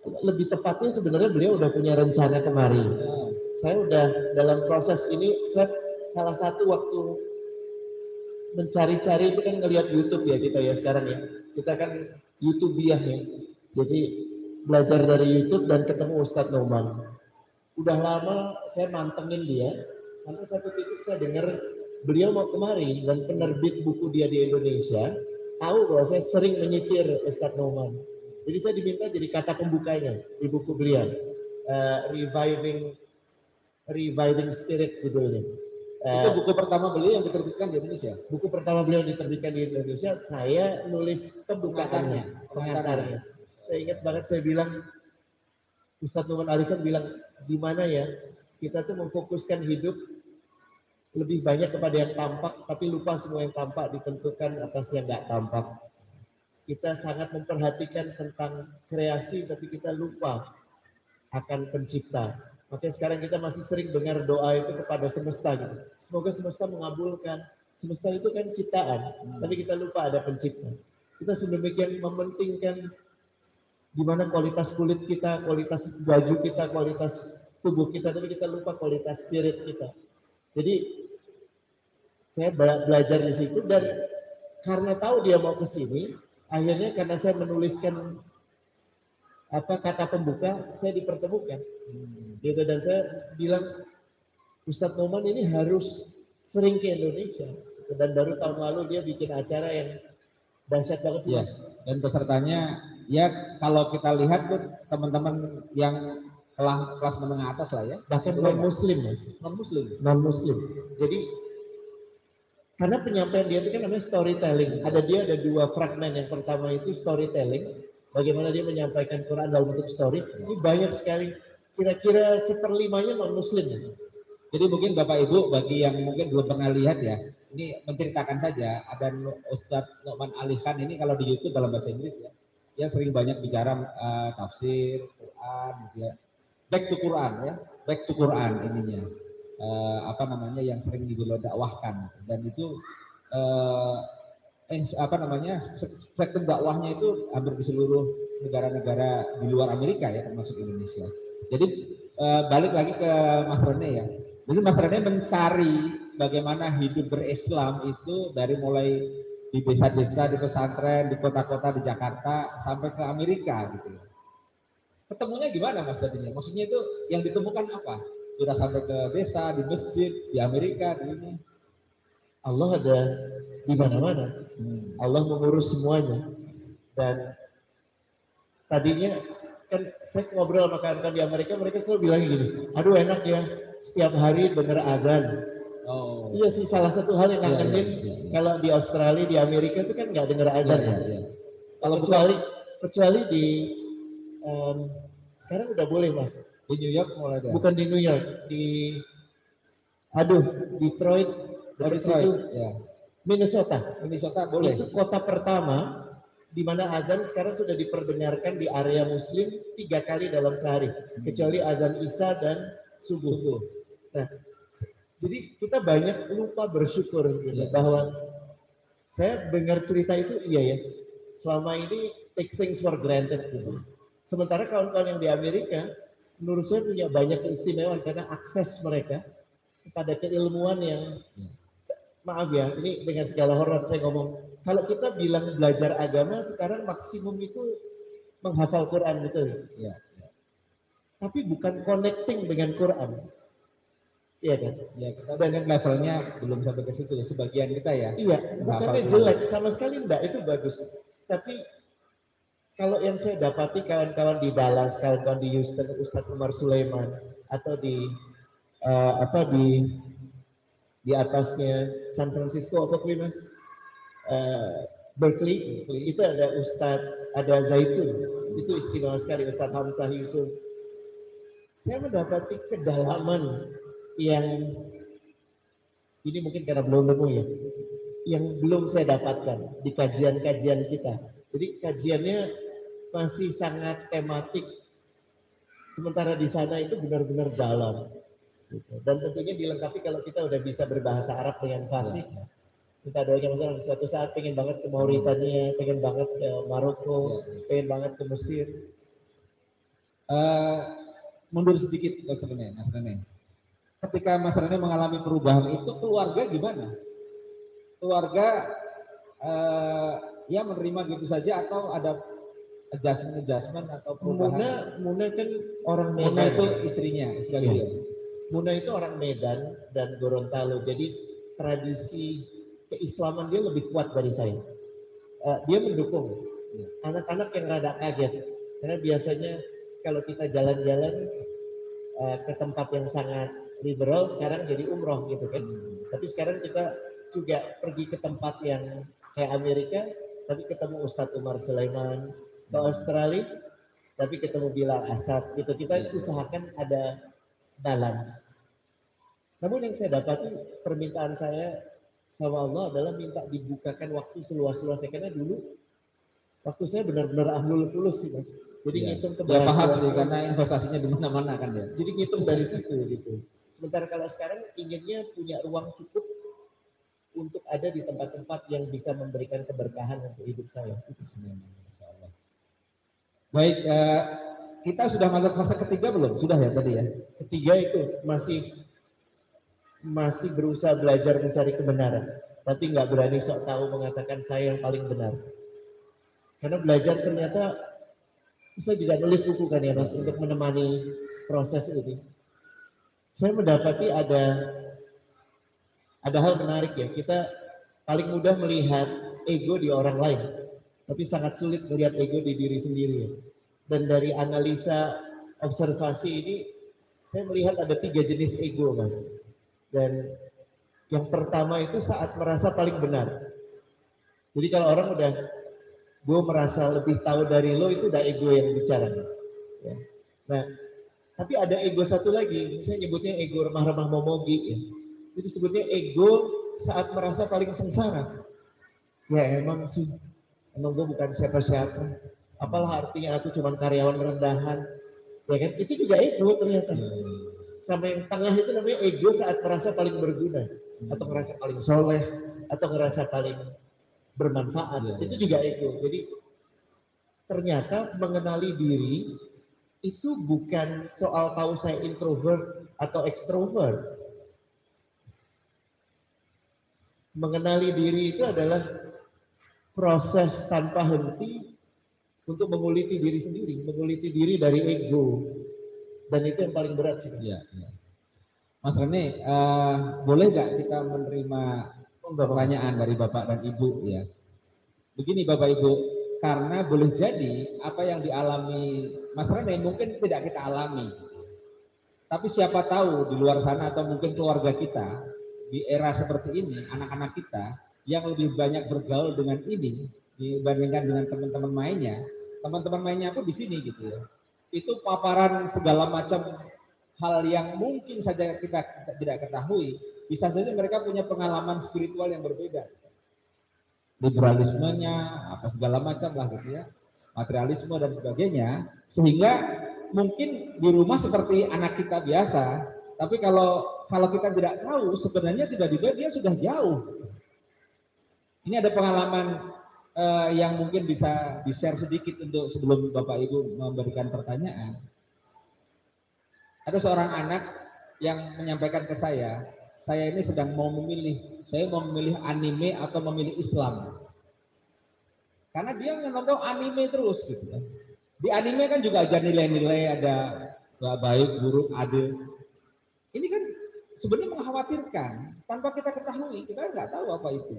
Lebih tepatnya sebenarnya beliau udah punya rencana kemari. Saya udah dalam proses ini, saya salah satu waktu mencari-cari itu kan ngelihat YouTube ya kita ya sekarang ya. Kita kan YouTubiah ya. Jadi belajar dari YouTube dan ketemu Ustadz Nu'man. Udah lama saya mantengin dia, sampai satu titik saya dengar beliau mau kemari dan penerbit buku dia di Indonesia tahu bahwa saya sering menyitir Ustadz Nu'man. Jadi saya diminta jadi kata pembukanya di buku beliau, Reviving Spirit judulnya. Itu buku pertama beliau yang diterbitkan di Indonesia. Buku pertama beliau diterbitkan di Indonesia, saya nulis pembukaannya, pengantarnya. Saya ingat banget saya bilang, Ustadz Nu'man Ali Khan bilang, gimana ya kita tuh memfokuskan hidup lebih banyak kepada yang tampak, tapi lupa semua yang tampak ditentukan atas yang nggak tampak. Kita sangat memperhatikan tentang kreasi, tapi kita lupa akan pencipta. Makanya sekarang kita masih sering dengar doa itu kepada semesta gitu. Semoga semesta mengabulkan. Semesta itu kan ciptaan, tapi kita lupa ada pencipta. Kita sedemikian mementingkan gimana kualitas kulit kita, kualitas baju kita, kualitas tubuh kita, tapi kita lupa kualitas spirit kita. Jadi saya belajar di situ dan karena tahu dia mau ke sini, akhirnya karena saya menuliskan kata pembuka, saya dipertemukan. Gitu, dan saya bilang Ustadz Nu'man ini harus sering ke Indonesia. Dan baru tahun lalu dia bikin acara yang dahsyat banget sih. Yes. Dan pesertanya ya kalau kita lihat tuh teman-teman yang kelas menengah atas lah ya. Bahkan non-muslim Mas. Non-muslim. Jadi karena penyampaian dia itu kan namanya storytelling. Ada dua fragmen. Yang pertama itu storytelling. Bagaimana dia menyampaikan Quran dalam bentuk story. Ini banyak sekali. Kira-kira 1/5-nya non-muslim Mas. Jadi mungkin Bapak Ibu bagi yang mungkin belum pernah lihat ya, ini menceritakan saja, ada Ustadz Nu'man Ali Khan ini kalau di YouTube dalam bahasa Inggris ya, dia sering banyak bicara tafsir, Quran, gitu ya. Back to Quran ya, back to Quran ininya. Apa namanya yang sering dibelo dakwahkan dan itu apa namanya spektrum dakwahnya itu hampir di seluruh negara-negara di luar Amerika ya termasuk Indonesia. Jadi balik lagi ke Mas Rene ya. Jadi Mas Rene mencari bagaimana hidup berislam itu dari mulai di desa-desa, di pesantren, di kota-kota di Jakarta sampai ke Amerika gitu ya. Ketemunya gimana Mas tadinya? Maksudnya itu yang ditemukan apa? Sudah sampai ke desa, di masjid, di Amerika, di ini. Allah ada di mana-mana. Allah mengurus semuanya. Dan tadinya kan saya ngobrol sama kawan-kawan di Amerika, mereka selalu bilang gini, aduh enak ya setiap hari denger azan. Oh. Iya sih, salah satu hal yang ngangenin kalau di Australia, di Amerika itu kan nggak denger azan. Kalau kecuali di sekarang udah boleh Mas. Di New York mulai ada. Bukan di New York, di Detroit, dari situ ya. Minnesota boleh. Itu kota pertama di mana azan sekarang sudah diperdengarkan di area Muslim 3 kali dalam sehari, kecuali azan Isya dan subuh. Nah, jadi kita banyak lupa bersyukur gitu, bahwa saya dengar cerita itu iya ya, selama ini take things for granted gitu. Sementara kawan-kawan yang di Amerika, menurut saya punya banyak keistimewaan karena akses mereka kepada keilmuan yang, maaf ya, ini dengan segala hormat saya ngomong, kalau kita bilang belajar agama sekarang maksimum itu menghafal Quran gitu ya. Tapi bukan connecting dengan Quran. Iya kan? Ya, kita dengan levelnya belum sampai ke situ ya, sebagian kita ya. Iya, bukannya jelek, sama sekali enggak, itu bagus. Tapi kalau yang saya dapati kawan-kawan di Dallas, kawan-kawan di Houston, Ustadz Umar Sulaiman, atau di di atasnya San Francisco apa Mas? Berkeley, itu ada Ustadz, ada Zaitun, itu istimewa sekali, Ustadz Hamzah Yusuf. Saya mendapati kedalaman yang ini mungkin karena belum nemu ya, yang belum saya dapatkan di kajian-kajian kita. Jadi kajiannya masih sangat tematik, sementara di sana itu benar-benar dalam. Gitu. Dan tentunya dilengkapi kalau kita udah bisa berbahasa Arab dengan fasih. Kita doakan misalnya suatu saat pengen banget ke Mauritania, pengen banget ke Maroko, pengen banget ke Mesir. Mundur sedikit Mas Rene. Ketika Mas Rene mengalami perubahan itu, keluarga gimana? Keluarga ya menerima gitu saja atau ada adjustment atau perubahan? Muna kan orang Medan. Muna itu istrinya. Ya. Muna itu orang Medan dan Gorontalo, jadi tradisi keislaman dia lebih kuat dari saya. Dia mendukung. Anak-anak yang rada kaget, karena biasanya kalau kita jalan-jalan ke tempat yang sangat liberal, sekarang jadi umroh gitu kan. Tapi sekarang kita juga pergi ke tempat yang kayak Amerika, tapi ketemu Ustadz Umar Sulaiman, ke Australia, tapi ketemu Bilal Asad gitu. Kita usahakan ada balance. Namun yang saya dapati, permintaan saya sama Allah adalah minta dibukakan waktu seluas-luasnya, karena dulu waktu saya benar-benar ahlul fulus sih Mas. Jadi ngitung keberhasilan. Ya paham sih, karena investasinya di mana-mana kan ya. Jadi ngitung dari situ gitu. Sementara kalau sekarang inginnya punya ruang cukup untuk ada di tempat-tempat yang bisa memberikan keberkahan untuk hidup saya. Itu sebenarnya. Baik, kita sudah masuk fase ketiga belum? Sudah ya tadi ya? Ketiga itu masih berusaha belajar mencari kebenaran, tapi nggak berani sok tahu mengatakan saya yang paling benar. Karena belajar ternyata, saya juga nulis buku kan ya Mas, untuk menemani proses ini. Saya mendapati ada hal menarik ya, kita paling mudah melihat ego di orang lain, tapi sangat sulit melihat ego di diri sendiri ya. Dan dari analisa observasi ini, saya melihat ada 3 jenis ego Mas. Dan yang pertama itu saat merasa paling benar. Jadi kalau orang udah, gue merasa lebih tahu dari lo, itu udah ego yang bicara. Ya. Nah, tapi ada ego satu lagi, saya nyebutnya ego remah-remah momogi ya. Itu sebutnya ego saat merasa paling sengsara. Ya emang sih, emang gue bukan siapa-siapa. Apalah artinya aku cuma karyawan rendahan. Ya kan, itu juga ego ternyata. Sama yang tengah itu namanya ego saat merasa paling berguna. Atau ngerasa paling soleh, atau ngerasa paling bermanfaat. Itu juga ego. Jadi ternyata mengenali diri itu bukan soal tahu saya introvert atau extrovert. Mengenali diri itu adalah proses tanpa henti untuk menguliti diri sendiri, menguliti diri dari ego. Dan itu yang paling berat sih. Ya, ya. Mas Rene, boleh nggak kita menerima pertanyaan dari Bapak dan Ibu ya? Begini Bapak Ibu, karena boleh jadi apa yang dialami Mas Rene mungkin tidak kita alami. Tapi siapa tahu di luar sana atau mungkin keluarga kita di era seperti ini, anak-anak kita yang lebih banyak bergaul dengan ini dibandingkan dengan teman-teman mainnya pun di sini gitu ya. Itu paparan segala macam hal yang mungkin saja kita tidak ketahui, bisa saja mereka punya pengalaman spiritual yang berbeda. Liberalismenya, apa segala macam lah gitu ya, materialisme dan sebagainya, sehingga mungkin di rumah seperti anak kita biasa, tapi kalau kita tidak tahu sebenarnya tiba-tiba dia sudah jauh. Ini ada pengalaman yang mungkin bisa di-share sedikit untuk sebelum Bapak Ibu memberikan pertanyaan. Ada seorang anak yang menyampaikan ke saya ini sedang mau memilih, saya mau memilih anime atau memilih Islam. Karena dia nonton anime terus gitu kan. Di anime kan juga ada nilai-nilai, ada baik, buruk, adil. Ini kan sebenarnya mengkhawatirkan, tanpa kita ketahui, kita nggak tahu apa itu.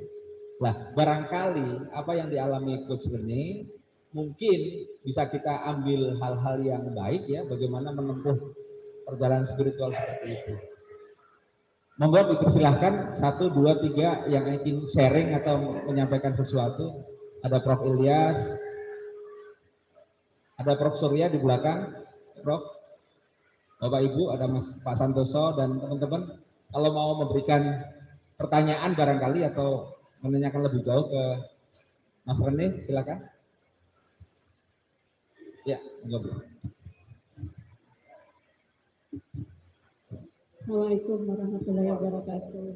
Nah, barangkali apa yang dialami Coach Rene mungkin bisa kita ambil hal-hal yang baik ya, bagaimana menempuh perjalanan spiritual seperti itu. Monggo dipersilahkan 1, 2, 3 yang ingin sharing atau menyampaikan sesuatu. Ada Prof. Ilyas, ada Prof. Surya di belakang, Prof. Bapak Ibu, ada Mas Pak Santoso dan teman-teman. Kalau mau memberikan pertanyaan barangkali atau menanyakan lebih jauh ke Mas Rene, silakan. Ya, monggo. Assalamualaikum warahmatullahi wabarakatuh.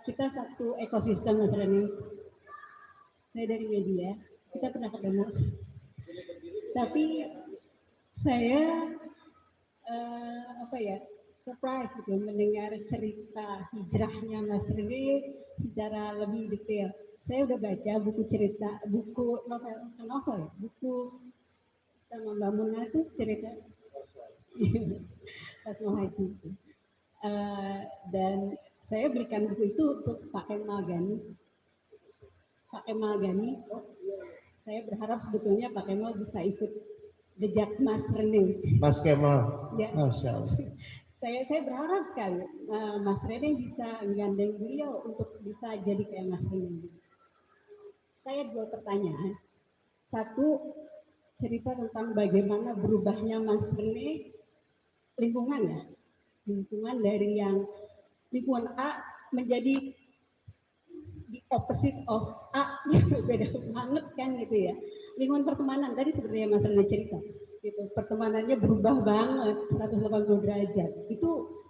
Kita satu ekosistem Mas Rene. Saya dari media, kita pernah ketemu. Tapi saya surprise gitu mendengar cerita hijrahnya Mas Rene secara lebih detail. Saya udah baca buku novel, buku sama Mbak Muna itu cerita pas mau haji. Dan saya berikan buku itu untuk Pak Kemal Gani. Saya berharap sebetulnya Pak Kemal bisa ikut jejak Mas Rene. Mas Kemal, ya. Masya Allah. Saya berharap sekali Mas Rene bisa menggandeng beliau untuk bisa jadi kayak Mas Rene. Saya 2 pertanyaan. 1, cerita tentang bagaimana berubahnya Mas Rene lingkungan dari yang lingkungan A menjadi the opposite of A, beda banget kan gitu ya. Lingkungan pertemanan tadi seperti yang Mas Rene cerita, gitu. Pertemanannya berubah banget 180 derajat. Itu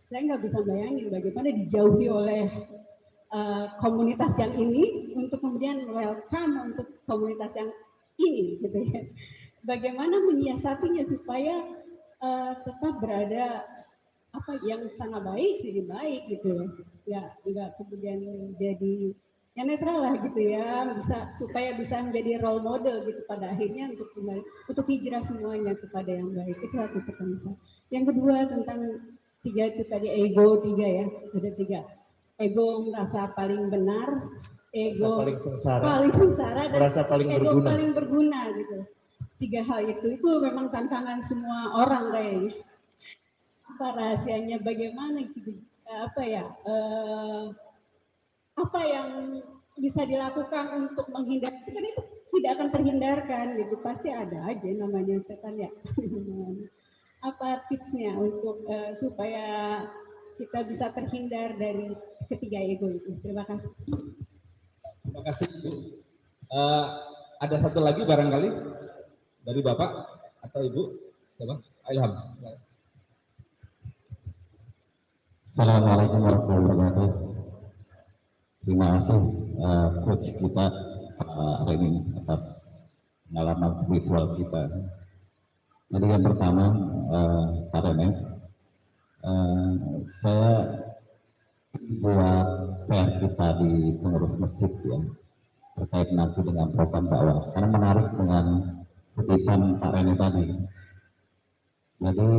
saya nggak bisa bayangin bagaimana dijauhi oleh komunitas yang ini untuk kemudian welcome untuk komunitas yang ini, gitu ya. Bagaimana menyiasatinya supaya tetap berada yang sangat baik sih baik gitu ya, enggak kemudian jadi yang netral lah gitu ya, supaya bisa menjadi role model gitu pada akhirnya untuk hijrah semuanya kepada yang baik. Itu satu pertanyaan. Yang kedua tentang 3 itu tadi ego 3 ya, ada 3. Ego merasa paling benar, ego paling sengsara dan merasa paling ego paling berguna gitu. 3 hal itu memang tantangan semua orang kayaknya. Apa rahasianya, bagaimana gitu, apa yang bisa dilakukan untuk menghindar itu kan, itu tidak akan terhindarkan gitu, pasti ada aja namanya setan ya. Apa tipsnya untuk supaya kita bisa terhindar dari ketiga ego itu. Terima kasih. Terima kasih Ibu. Ada satu lagi barangkali dari Bapak atau Ibu? Siapa? Ilham. Assalamualaikum warahmatullahi wabarakatuh. Terima kasih coach kita Reni atas pengalaman spiritual kita. Jadi yang pertama Pak Rene, saya buat PR kita di pengurus masjid ya terkait nanti dengan program dakwah. Karena menarik dengan kutipan Pak Rene tadi. Jadi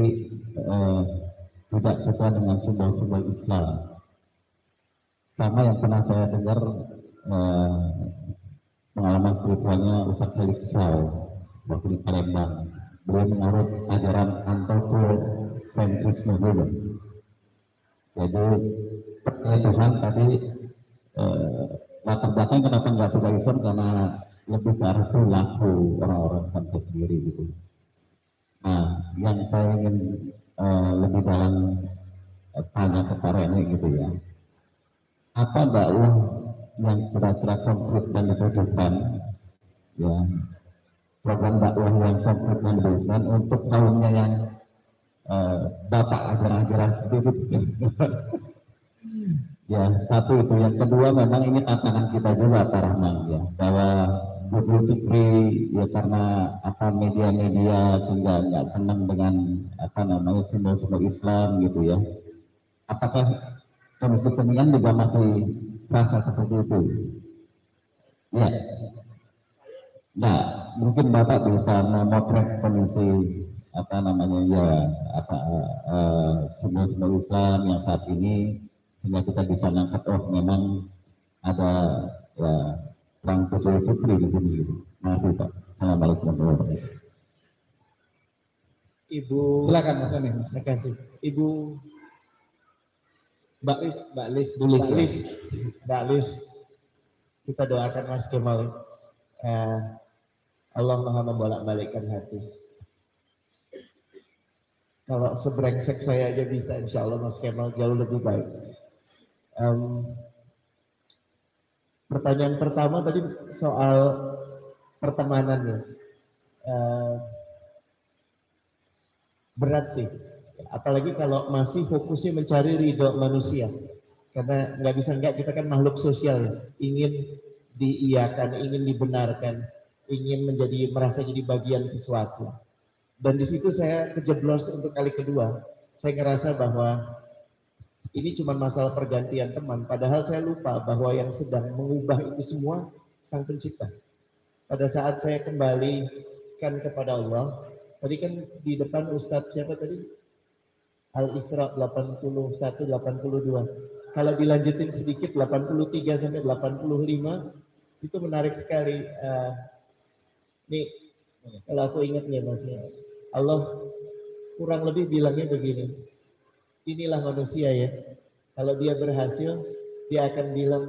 tidak suka dengan simbol-simbol Islam. Sama yang pernah saya dengar pengalaman spiritualnya Ustaz Felix Sau waktu di Palembang. Beliau menganut ajaran antropocentrisme juga. Jadi percaya Tuhan tadi latar belakang kenapa nggak suka Islam karena lebih ke arah perilaku orang-orang sampai sendiri gitu. Nah, yang saya ingin lebih dalam tanya ke Pak Rene gitu ya, apa dakwah yang kira-kira konkret dan dibutuhkan ya, program dakwah yang konkret dan dibutuhkan untuk kaumnya yang bapak ajaran-ajaran seperti itu. Ya, satu itu. Yang kedua memang ini tantangan kita juga Pak Rahman ya, bahwa Budul Fikri ya karena apa media-media sehingga nggak senang dengan apa namanya simbol-simbol Islam gitu ya. Apakah Komisi Pemilihan juga masih terasa seperti itu? Ya. Nah, mungkin Bapak bisa memotret kondisi apa namanya ya apa simbol-simbol Islam yang saat ini sehingga kita bisa nangkep oh memang ada ya perang Budul Fikri di sini gitu. Terima kasih Pak. Assalamualaikum warahmatullahi wabarakatuh. Ibu, Silakan Mas Roni. terima kasih. Ibu Mbak Lis dulu. Mbak Lis, kita doakan Mas Kemal. Allah Maha membolak-balikkan hati. Kalau sebrengsek saya aja bisa, insya Allah Mas Kemal jauh lebih baik. Pertanyaan pertama tadi soal pertemanannya. Berat sih. Apalagi kalau masih fokusnya mencari ridho manusia, karena nggak bisa nggak, kita kan makhluk sosial ya, ingin diiyakan, ingin dibenarkan, ingin merasa jadi bagian sesuatu. Dan di situ saya kejeblos untuk kali kedua. Saya ngerasa bahwa ini cuma masalah pergantian teman, padahal saya lupa bahwa yang sedang mengubah itu semua Sang Pencipta. Pada saat saya kembalikan kepada Allah, tadi kan di depan Ustadz siapa tadi? Al-Isra 81, 82. Kalau dilanjutin sedikit 83 sampai 85 itu menarik sekali. Nih kalau aku ingat nih Mas, Allah kurang lebih bilangnya begini. Inilah manusia ya. Kalau dia berhasil, dia akan bilang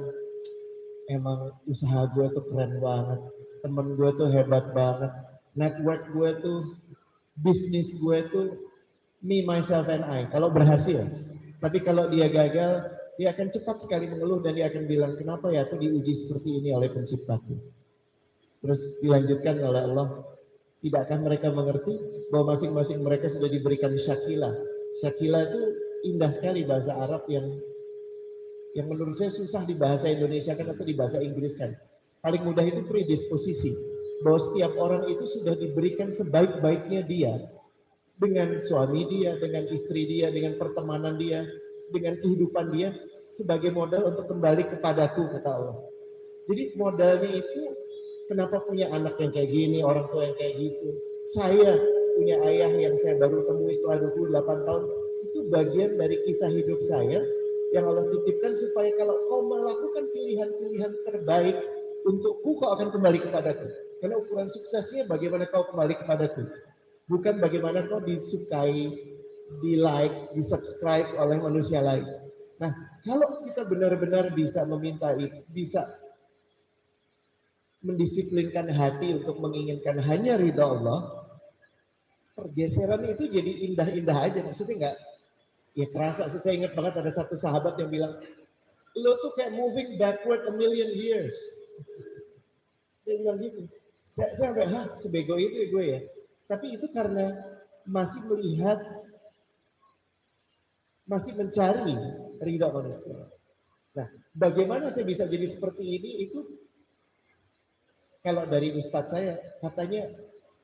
emang usaha gue tuh keren banget, temen gue tuh hebat banget, network gue tuh, bisnis gue tuh me, myself, and I, kalau berhasil. Tapi kalau dia gagal, dia akan cepat sekali mengeluh dan dia akan bilang, kenapa ya aku diuji seperti ini oleh penciptaku. Terus dilanjutkan oleh Allah, tidakkah mereka mengerti bahwa masing-masing mereka sudah diberikan syakilah. Syakilah itu indah sekali bahasa Arab yang menurut saya susah di bahasa Indonesia kan atau di bahasa Inggris kan. Paling mudah itu predisposisi, bahwa setiap orang itu sudah diberikan sebaik-baiknya dia, dengan suami dia, dengan istri dia, dengan pertemanan dia, dengan kehidupan dia sebagai modal untuk kembali kepadaku, kata Allah. Jadi modalnya itu kenapa punya anak yang kayak gini, orang tua yang kayak gitu. Saya punya ayah yang saya baru temui setelah 28 tahun, itu bagian dari kisah hidup saya yang Allah titipkan supaya kalau kau melakukan pilihan-pilihan terbaik untukku, kau akan kembali kepadaku. Karena ukuran suksesnya bagaimana kau kembali kepadaku. Bukan bagaimana kau disukai, di-like, di-subscribe oleh manusia lain. Nah, kalau kita benar-benar bisa meminta itu, bisa mendisiplinkan hati untuk menginginkan hanya ridha Allah, pergeseran itu jadi indah-indah aja. Maksudnya enggak, Ya kerasa sih, saya ingat banget ada satu sahabat yang bilang, lo tuh kayak moving backward a million years. Dia bilang gitu. Saya sampai, sebego itu ya gue ya. Tapi itu karena masih melihat, masih mencari ridha manusia. Nah, bagaimana saya bisa jadi seperti ini, itu kalau dari ustadz saya, katanya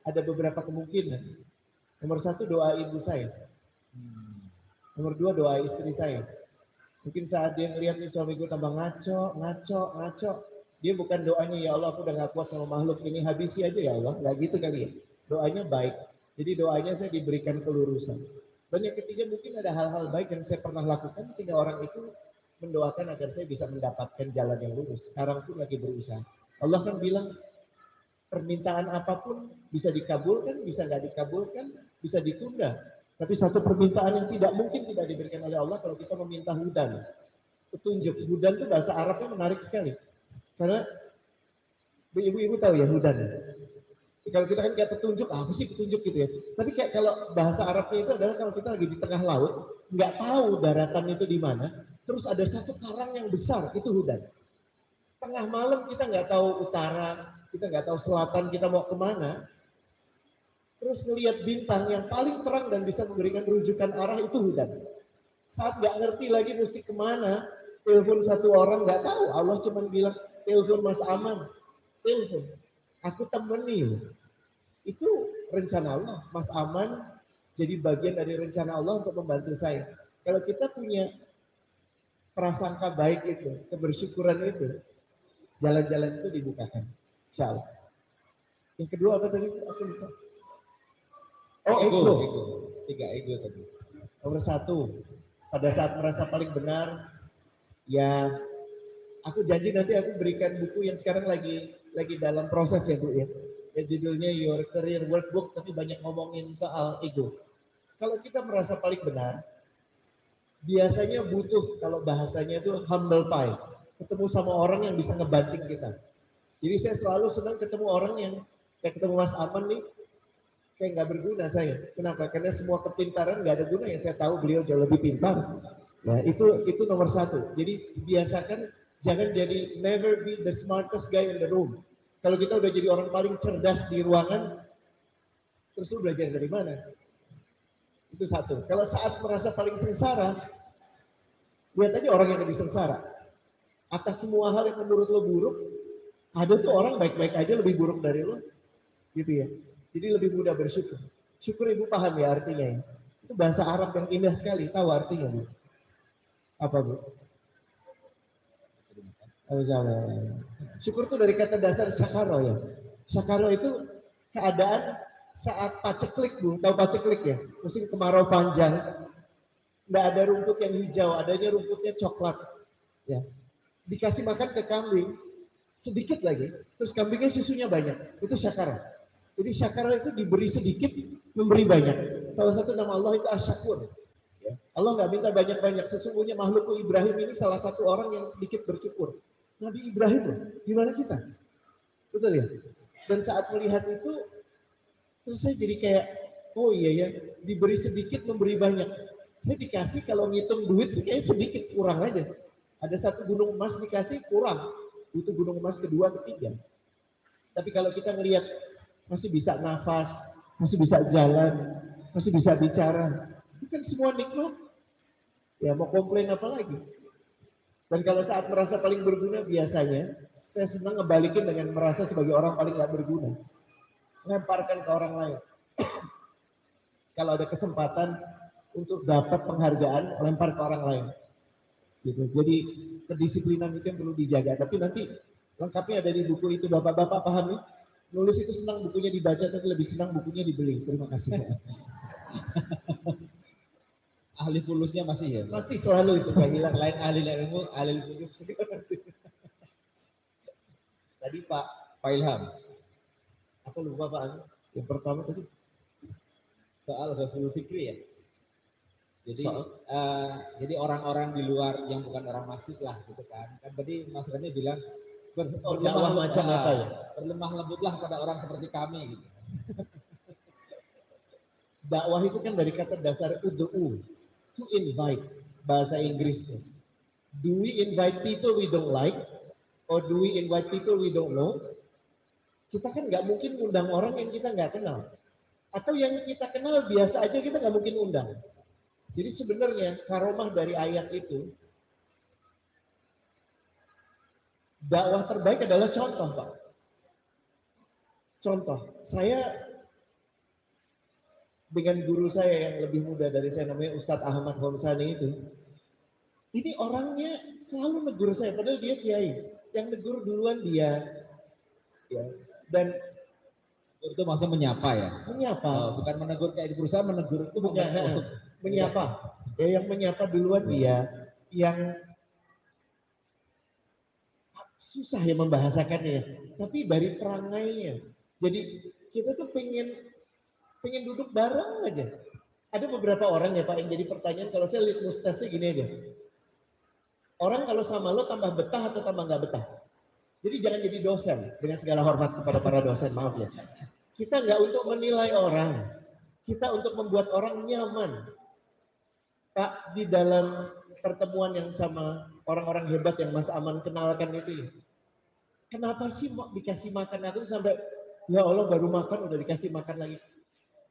ada beberapa kemungkinan. Nomor satu, doa ibu saya. Nomor dua, doa istri saya. Mungkin saat dia ngeliat nih suamiku tambah ngaco, dia bukan doanya, ya Allah aku udah gak kuat sama makhluk ini, habisi aja ya Allah, gak gitu kali ya. Doanya baik, jadi doanya saya diberikan kelurusan. Dan yang ketiga, mungkin ada hal-hal baik yang saya pernah lakukan sehingga orang itu mendoakan agar saya bisa mendapatkan jalan yang lurus. Sekarang pun lagi berusaha. Allah kan bilang, permintaan apapun bisa dikabulkan, bisa gak dikabulkan, bisa ditunda. Tapi satu permintaan yang tidak mungkin tidak diberikan oleh Allah kalau kita meminta hudan, petunjuk. Hudan itu bahasa Arabnya menarik sekali. Karena ibu-ibu tahu ya hudan. Kalau kita kan kayak petunjuk, apa sih petunjuk gitu ya. Tapi kayak kalau bahasa Arabnya itu adalah kalau kita lagi di tengah laut, nggak tahu daratan itu di mana, terus ada satu karang yang besar, itu hudan. Tengah malam kita nggak tahu utara, kita nggak tahu selatan, kita mau kemana. Terus ngelihat bintang yang paling terang dan bisa memberikan rujukan arah, itu hudan. Saat nggak ngerti lagi mesti kemana, telepon satu orang nggak tahu. Allah cuma bilang, telepon Mas Aman, telepon. Aku temani. Itu rencana Allah. Mas Aman jadi bagian dari rencana Allah untuk membantu saya. Kalau kita punya prasangka baik itu, kebersyukuran itu, jalan-jalan itu dibukakan. Insya Allah. Yang kedua apa tadi? Aku lupa. Oh, ego. Tiga ego tadi. Nomor satu, pada saat merasa paling benar, ya aku janji nanti aku berikan buku yang sekarang lagi dalam proses ya Bu ya. Ya judulnya Your Career Workbook, tapi banyak ngomongin soal ego. Kalau kita merasa paling benar, biasanya butuh, kalau bahasanya itu humble pie, ketemu sama orang yang bisa ngebanting kita. Jadi saya selalu senang ketemu orang yang, kayak ketemu Mas Aman nih, kayak nggak berguna saya. Kenapa? Karena semua kepintaran nggak ada guna, yang saya tahu beliau jauh lebih pintar. Nah itu nomor satu. Jadi biasakan jangan jadi never be the smartest guy in the room. Kalau kita udah jadi orang paling cerdas di ruangan, terus lu belajar dari mana? Itu satu. Kalau saat merasa paling sengsara, lihat aja orang yang lebih sengsara. Atas semua hal yang menurut lo buruk, ada tuh orang baik-baik aja lebih buruk dari lo, gitu ya. Jadi lebih mudah bersyukur. Syukur ibu paham ya artinya ya. Itu bahasa Arab yang indah sekali, tahu artinya Bu? Apa Bu? Syukur itu dari kata dasar syakaro ya. Syakaro itu keadaan saat paceklik Bu, tahu paceklik ya? Musim kemarau panjang, nggak ada rumput yang hijau, adanya rumputnya coklat. Ya, dikasih makan ke kambing sedikit lagi, terus kambingnya susunya banyak. Itu syakaro. Jadi syakaro itu diberi sedikit, memberi banyak. Salah satu nama Allah itu Asy-Syakur. Ya. Allah nggak minta banyak-banyak. Sesungguhnya makhluk Ibrahim ini salah satu orang yang sedikit bersyukur. Nabi Ibrahim loh, gimana kita? Betul ya? Dan saat melihat itu, terus saya jadi kayak, oh iya ya, diberi sedikit, memberi banyak. Saya dikasih kalau ngitung duit sih kayak sedikit, kurang aja. Ada satu gunung emas dikasih, kurang. Itu gunung emas kedua, ketiga. Tapi kalau kita ngelihat, masih bisa nafas, masih bisa jalan, masih bisa bicara. Itu kan semua nikmat. Ya mau komplain apa lagi? Dan kalau saat merasa paling berguna, biasanya saya senang ngebalikin dengan merasa sebagai orang paling gak berguna. Lemparkan ke orang lain. Kalau ada kesempatan untuk dapat penghargaan, lempar ke orang lain. Gitu. Jadi kedisiplinan itu yang perlu dijaga. Tapi nanti lengkapnya ada di buku itu, Bapak-bapak paham nih? Nulis itu senang bukunya dibaca, tapi lebih senang bukunya dibeli. Terima kasih. Ahli fulusnya masih ya? Masih selalu itu gak hilang. Selain ahli ilmu, ahli fulus. Tadi Pak Ilham. Aku lupa Pak. Yang pertama tadi. Soal Rasul Fikri ya? Jadi orang-orang di luar yang bukan orang masjid lah gitu kan. Kan tadi Mas Rani bilang, dakwah macam apa ya? Berlemah lembutlah pada orang seperti kami gitu. Dakwah itu kan dari kata dasar ud'u. to invite, bahasa Inggrisnya. Do we invite people we don't like, or do we invite people we don't know? Kita kan nggak mungkin undang orang yang kita nggak kenal. Atau yang kita kenal biasa aja kita nggak mungkin undang. Jadi sebenarnya karomah dari ayat itu, dakwah terbaik adalah contoh, Pak. Contoh, saya dengan guru saya yang lebih muda dari saya, namanya Ustadz Ahmad Homsani itu, ini orangnya selalu negur saya, padahal dia kiai. Yang negur duluan dia, ya. Dan itu maksudnya menyapa ya? menyapa. Bukan menegur kayak di perusahaan, menegur itu bukan, menyapa. Ya, yang menyapa duluan dia, yang susah ya membahasakannya, tapi dari perangainya. Jadi kita tuh pengen duduk bareng aja. Ada beberapa orang ya Pak yang jadi pertanyaan, kalau saya litmus tesnya gini aja. Orang kalau sama lo tambah betah atau tambah nggak betah? Jadi jangan jadi dosen, dengan segala hormat kepada para dosen, maaf ya. Kita nggak untuk menilai orang, kita untuk membuat orang nyaman. Pak, di dalam pertemuan yang sama orang-orang hebat yang Mas Aman kenalkan itu, kenapa sih mau dikasih makan aku sampai ya Allah baru makan udah dikasih makan lagi?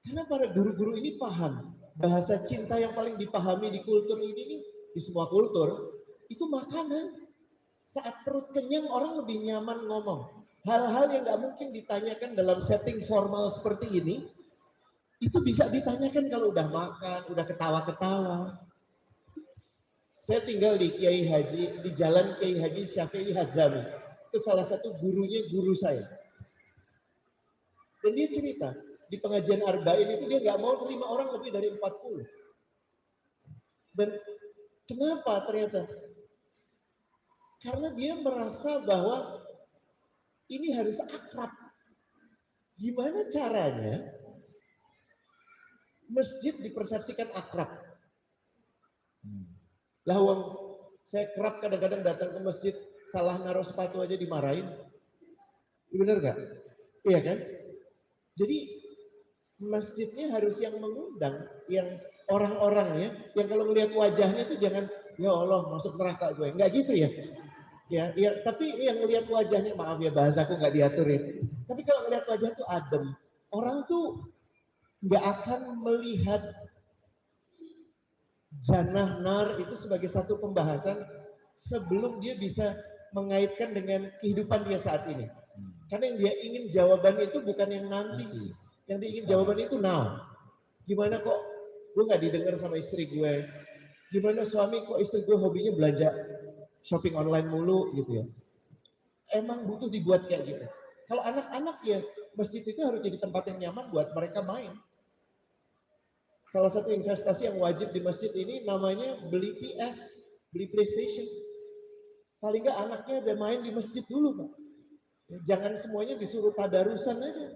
Karena para guru-guru ini paham bahasa cinta yang paling dipahami di kultur ini nih, di semua kultur itu makanan. Saat perut kenyang orang lebih nyaman ngomong. Hal-hal yang nggak mungkin ditanyakan dalam setting formal seperti ini, itu bisa ditanyakan kalau udah makan, udah ketawa-ketawa. Saya tinggal di Kiai Haji, di Jalan Kiai Haji Syafi'i Hadzami. Itu salah satu gurunya guru saya. Dan dia cerita, di pengajian Arba'in itu dia nggak mau terima orang lebih dari 40. Dan kenapa ternyata? Karena dia merasa bahwa ini harus akrab. Gimana caranya masjid dipersepsikan akrab? Lah uang saya kerap kadang-kadang datang ke masjid, salah naruh sepatu aja dimarahin. Bener gak? Iya kan? Jadi masjidnya harus yang mengundang, yang orang-orangnya, yang kalau melihat wajahnya itu jangan, ya Allah masuk neraka gue. Enggak gitu ya. Ya, tapi yang lihat wajahnya, maaf ya bahasaku nggak diaturin. Tapi kalau melihat wajah tuh adem, orang tuh nggak akan melihat jannah nar itu sebagai satu pembahasan sebelum dia bisa mengaitkan dengan kehidupan dia saat ini. Karena yang dia ingin jawaban itu bukan yang nanti, yang dia ingin jawaban itu now. Gimana kok gue nggak didengar sama istri gue? Gimana suami kok istri gue hobinya belanja shopping online mulu gitu ya. Emang butuh dibuat kayak gitu. Kalau anak-anak ya masjid itu harus jadi tempat yang nyaman buat mereka main. Salah satu investasi yang wajib di masjid ini namanya beli PS, beli PlayStation. Paling nggak anaknya ada main di masjid dulu Pak. Ya, jangan semuanya disuruh tadarusan aja.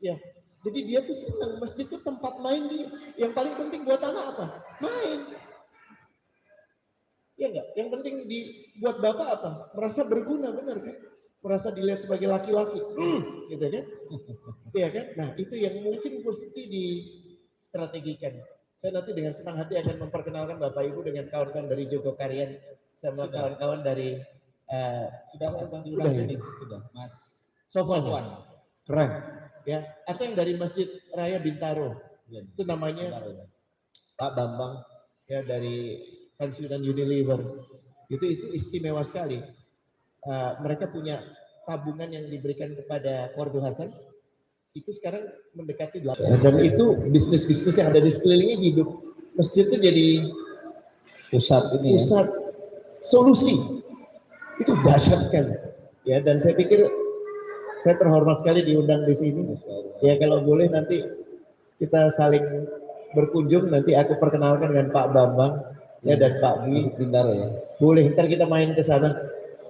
Ya, jadi dia tuh senang masjid itu tempat main dia. Yang paling penting buat anak apa? Main. Ya enggak, yang penting dibuat bapak apa? Merasa berguna, benar kan? Merasa dilihat sebagai laki-laki, gitu kan? Iya kan? Nah itu yang mungkin mesti distrategikan. Saya nanti dengan senang hati akan memperkenalkan Bapak Ibu dengan kawan-kawan dari Jogokarian sama kawan-kawan dari sudah ini, sudah Mas Sofwan. Keren. Ya, atau yang dari Masjid Raya Bintaro. Itu namanya Pak Bambang ya dari pensiunan Unilever. Itu istimewa sekali. Mereka punya tabungan yang diberikan kepada Kordo Hasan itu sekarang mendekati 8. Dan itu bisnis-bisnis yang ada di sekelilingnya hidup. Masjid itu jadi pusat solusi. Itu dahsyat sekali. Ya, dan saya pikir saya terhormat sekali diundang di sini. Ya kalau boleh nanti kita saling berkunjung, nanti aku perkenalkan dengan Pak Bambang ya dan Pak Dwi Bintaro ya. Boleh, ntar kita main ke sana.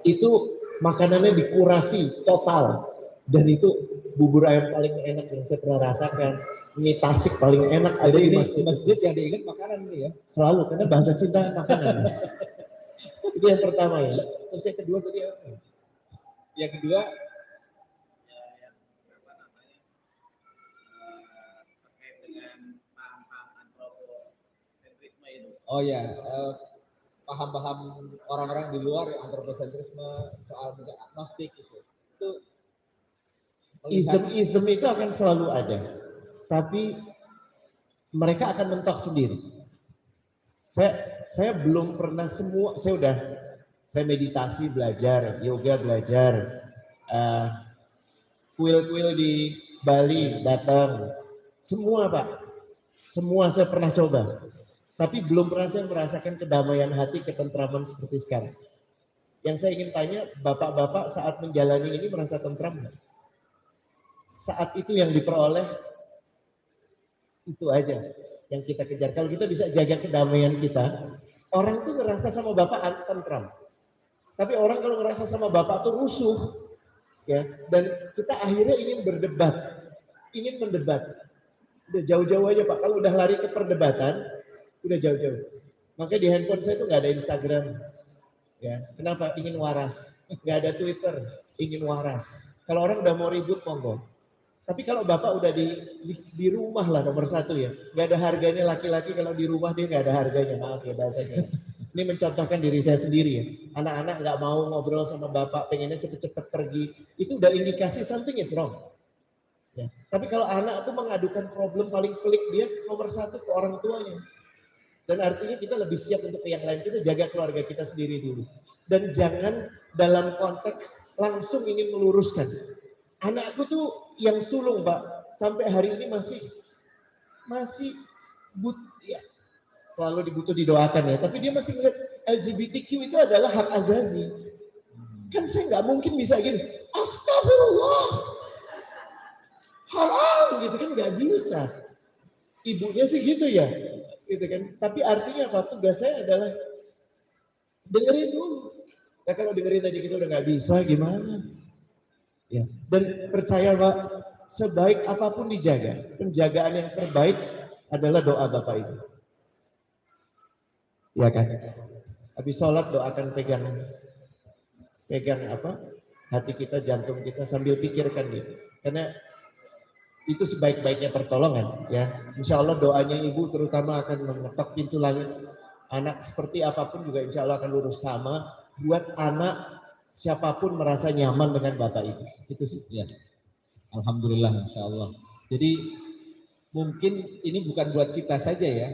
Itu makanannya dikurasi total dan itu bubur ayam paling enak yang saya pernah rasakan. Mie Tasik paling enak ada di masjid yang diingat makanan ini ya. Selalu karena bahasa cinta makanan. Itu yang pertama ya. Terus yang kedua tadi apa? Yang kedua Oh ya, paham-paham orang-orang di luar yang antroposentrisme soal agnostik itu melihat Ism itu akan selalu ada, tapi mereka akan mentok sendiri. Saya belum pernah saya meditasi belajar, yoga belajar, kuil-kuil di Bali datang, semua Pak, semua saya pernah coba, tapi belum pernah saya merasakan kedamaian hati, ketentraman seperti sekarang. Yang saya ingin tanya, bapak-bapak saat menjalani ini merasa tentram nggak? Saat itu yang diperoleh itu aja yang kita kejar. Kalau kita bisa jaga kedamaian kita, orang tuh ngerasa sama bapak tentram. Tapi orang kalau ngerasa sama bapak tuh rusuh, ya. Dan kita akhirnya ingin berdebat, ingin mendebat. Udah jauh-jauh aja Pak. Kalau udah lari ke perdebatan, udah jauh-jauh. Makanya di handphone saya tuh nggak ada Instagram. Ya, kenapa? Ingin waras. Nggak ada Twitter, ingin waras. Kalau orang udah mau ribut, monggo. Tapi kalau bapak udah di rumah lah nomor satu ya, nggak ada harganya laki-laki kalau di rumah dia nggak ada harganya, maaf ya bahasanya. Ini mencontohkan diri saya sendiri ya. Anak-anak nggak mau ngobrol sama bapak, pengennya cepet-cepet pergi, itu udah indikasi something is wrong. Ya. Tapi kalau anak tuh mengadukan problem paling pelik, dia nomor satu ke orang tuanya. Dan artinya kita lebih siap untuk yang lain, kita jaga keluarga kita sendiri dulu. Dan jangan dalam konteks langsung ingin meluruskan. Anakku tuh yang sulung Pak, sampai hari ini masih ya, selalu dibutuh didoakan ya, tapi dia masih ngeliat LGBTQ itu adalah hak azazi. Kan saya nggak mungkin bisa gini, astagfirullah, haram gitu kan, nggak bisa. Ibunya sih gitu ya, gitu kan. Tapi artinya apa? Tugas saya adalah dengerin dulu. Ya kalau dengerin aja kita udah nggak bisa, gimana? Ya, dan percaya Pak, sebaik apapun dijaga, penjagaan yang terbaik adalah doa Bapak Ibu. Ya kan? Habis sholat doakan pegang apa? Hati kita, jantung kita sambil pikirkan gitu. Karena itu sebaik-baiknya pertolongan ya. Insya Allah doanya Ibu terutama akan mengetok pintu langit. Anak seperti apapun juga insya Allah akan lurus sama. Buat anak siapapun merasa nyaman dengan Bapak Ibu. Itu sih. Ya, alhamdulillah, insya Allah. Jadi mungkin ini bukan buat kita saja ya.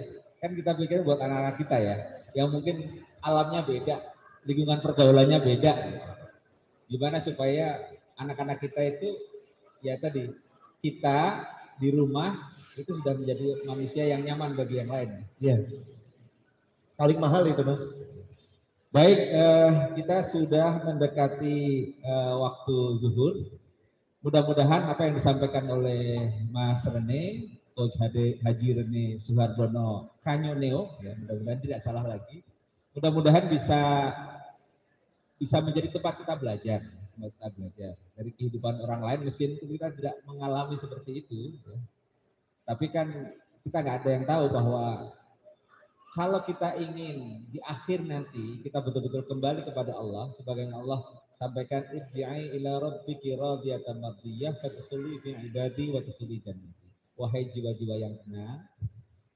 Kan kita pikir buat anak-anak kita ya, yang mungkin alamnya beda, lingkungan pergaulannya beda. Gimana supaya anak-anak kita itu ya tadi, kita di rumah itu sudah menjadi manusia yang nyaman bagi yang lain. Ya. Paling mahal itu Mas. Baik, kita sudah mendekati waktu zuhur. Mudah-mudahan apa yang disampaikan oleh Mas Rene, Coach Haji Rene Suhardono Kanyoneo, ya, mudah-mudahan tidak salah lagi. Mudah-mudahan bisa menjadi tempat kita belajar dari kehidupan orang lain, meskipun kita tidak mengalami seperti itu. Ya. Tapi kan kita nggak ada yang tahu bahwa kalau kita ingin di akhir nanti kita betul-betul kembali kepada Allah, sebagaimana Allah sampaikan, irji'i ila rabbiki radiyatan mardiyah fadkhuli fi ibadi wa dkhuli jannati. Wahai jiwa-jiwa yang tenang,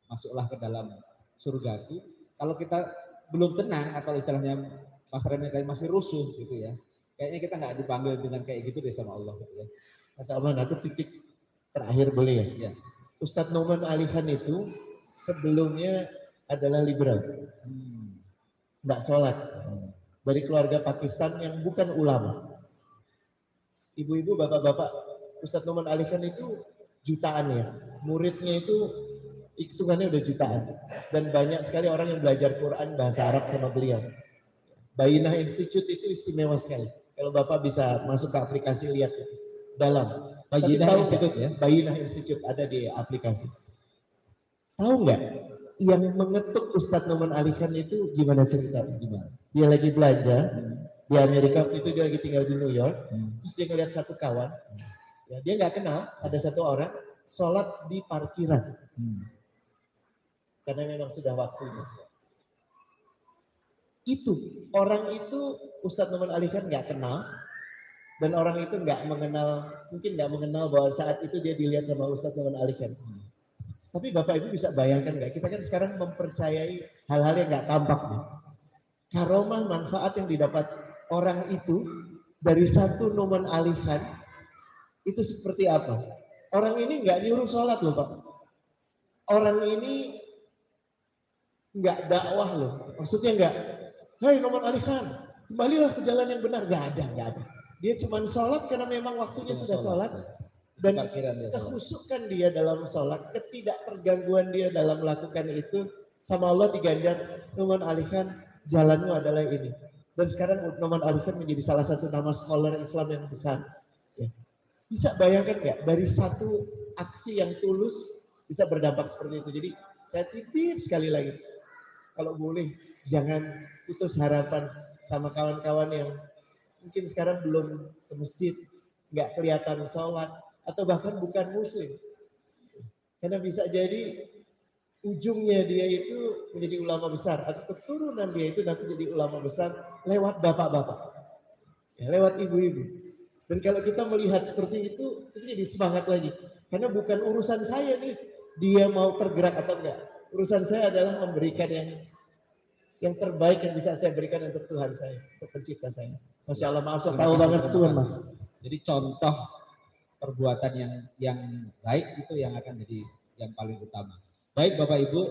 masuklah ke dalam surgaku. Kalau kita belum tenang atau istilahnya Mas Rene masih rusuh gitu ya, kayaknya kita nggak dipanggil dengan kayak gitu deh sama Allah gitu ya. Mas Aman, aku titik terakhir boleh ya? Ya. Ustadz Noman Alihan itu sebelumnya adalah liberal, nggak sholat, dari keluarga Pakistan yang bukan ulama. Ibu-ibu, bapak-bapak, Ustadz Noman Alihan itu jutaan ya, muridnya itu hitungannya udah jutaan, dan banyak sekali orang yang belajar Quran bahasa Arab sama beliau. Bayinah Institute itu istimewa sekali. Kalau bapak bisa masuk ke aplikasi lihat itu dalam. Bayinah Institute ya? Bayinah Institute ada di aplikasi. Tahu nggak? Yang mengetuk Ustadz Noman Alihan itu gimana ceritanya? Gimana? Dia lagi belanja di Amerika, waktu itu dia lagi tinggal di New York, terus dia ngeliat satu kawan, ya, dia nggak kenal, ada satu orang sholat di parkiran, karena memang sudah waktunya. Itu orang itu Ustadz Noman Alihan nggak kenal, dan orang itu nggak mengenal, mungkin nggak mengenal bahwa saat itu dia dilihat sama Ustadz Noman Alihan. Tapi Bapak Ibu bisa bayangkan nggak, kita kan sekarang mempercayai hal-hal yang nggak tampak nih. Karomah manfaat yang didapat orang itu dari satu nomen alihan itu seperti apa? Orang ini nggak nyuruh sholat loh Pak. Orang ini nggak dakwah loh. Maksudnya nggak, hei nomen alihan, kembalilah ke jalan yang benar. Nggak ada. Dia cuma sholat karena memang waktunya sudah sholat. Dan kehusukan dia dalam sholat, ketidaktergangguan dia dalam melakukan itu, sama Allah diganjar nomen alihan, jalanmu adalah ini. Dan sekarang nomen alihan menjadi salah satu nama scholar Islam yang besar. Ya. Bisa bayangkan nggak, dari satu aksi yang tulus bisa berdampak seperti itu. Jadi saya titip sekali lagi, kalau boleh jangan putus harapan sama kawan-kawan yang mungkin sekarang belum ke masjid, nggak kelihatan sholat, atau bahkan bukan muslim. Karena bisa jadi ujungnya dia itu menjadi ulama besar, atau keturunan dia itu nanti jadi ulama besar lewat bapak-bapak, ya, lewat ibu-ibu. Dan kalau kita melihat seperti itu jadi semangat lagi. Karena bukan urusan saya nih, dia mau tergerak atau enggak. Urusan saya adalah memberikan yang terbaik yang bisa saya berikan untuk Tuhan saya, untuk pencipta saya. Masya Allah, maaf saya tahu banget Tuhan Mas. Jadi contoh perbuatan yang baik itu yang akan jadi yang paling utama. Baik Bapak Ibu,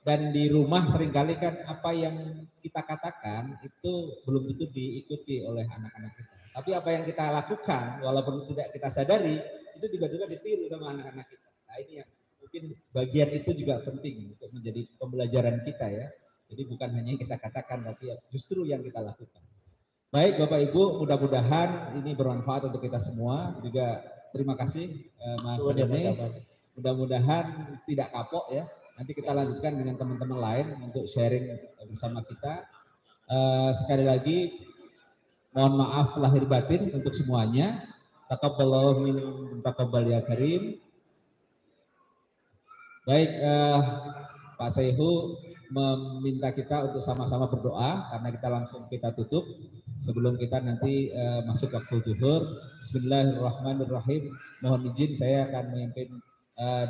dan di rumah seringkali kan apa yang kita katakan itu belum tentu diikuti oleh anak-anak kita. Tapi apa yang kita lakukan walaupun tidak kita sadari itu tiba-tiba ditiru sama anak-anak kita. Nah ini yang mungkin bagian itu juga penting untuk menjadi pembelajaran kita ya. Jadi bukan hanya yang kita katakan tapi justru yang kita lakukan. Baik Bapak Ibu, mudah-mudahan ini bermanfaat untuk kita semua. Juga terima kasih Mas Rene. Mudah-mudahan tidak kapok ya. Nanti kita lanjutkan dengan teman-teman lain untuk sharing bersama kita. Sekali lagi mohon maaf lahir batin untuk semuanya. Taqabbalallahu minkum taqabbal ya karim. Baik Pak Saihu meminta kita untuk sama-sama berdoa karena kita tutup sebelum kita nanti masuk waktu zuhur. Bismillahirrahmanirrahim. Mohon izin saya akan memimpin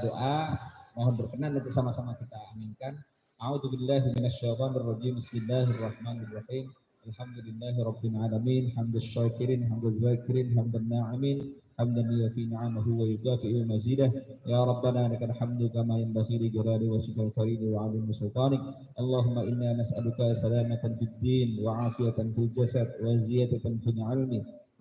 doa. Mohon berkenan untuk sama-sama kita aminkan. A'udzubillahi minasyaitonirrajim. Bismillahirrahmanirrahim. Alhamdulillahirabbil alamin. Hamdus syakirin, hamduz zakirin, hamdan na'imin. حمدا يوفي نعمه ويكافئ مزيده يا ربنا لك الحمد كما ينبغي لجلال وجهك الكريم وعظيم سلطانك اللهم انا نسالك سلامه في الدين وعافيه في الجسد وزياده في العلم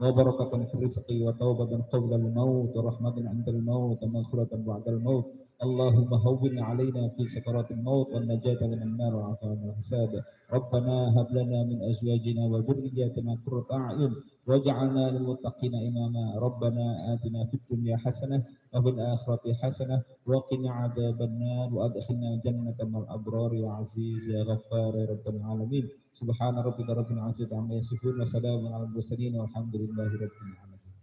وبركه في الرزق وتوبه قبل الموت ورحمه عند الموت ومغفره بعد الموت اللهم هون علينا في سكرات الموت والنجاة من النار وعافية من الحساب ربنا هب لنا من ازواجنا وذرياتنا قرة اعين واجعلنا للمتقين إماما ربنا آتنا في الدنيا حسنة وفي الآخرة حسنة وقنا عذاب النار وأدخلنا جنة مع الأبرار يا عزيز يا غفار يا رب العالمين سبحان ربك رب العزة عما يصفون وسلام على المرسلين والحمد لله رب العالمين.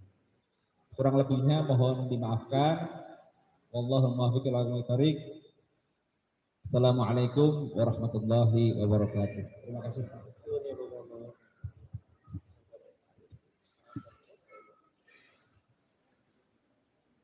Kurang lebihnya mohon dimaafkan. Wallahul muwaffiq ila aqwamit thoriq. Assalamualaikum warahmatullahi wabarakatuh. Terima kasih.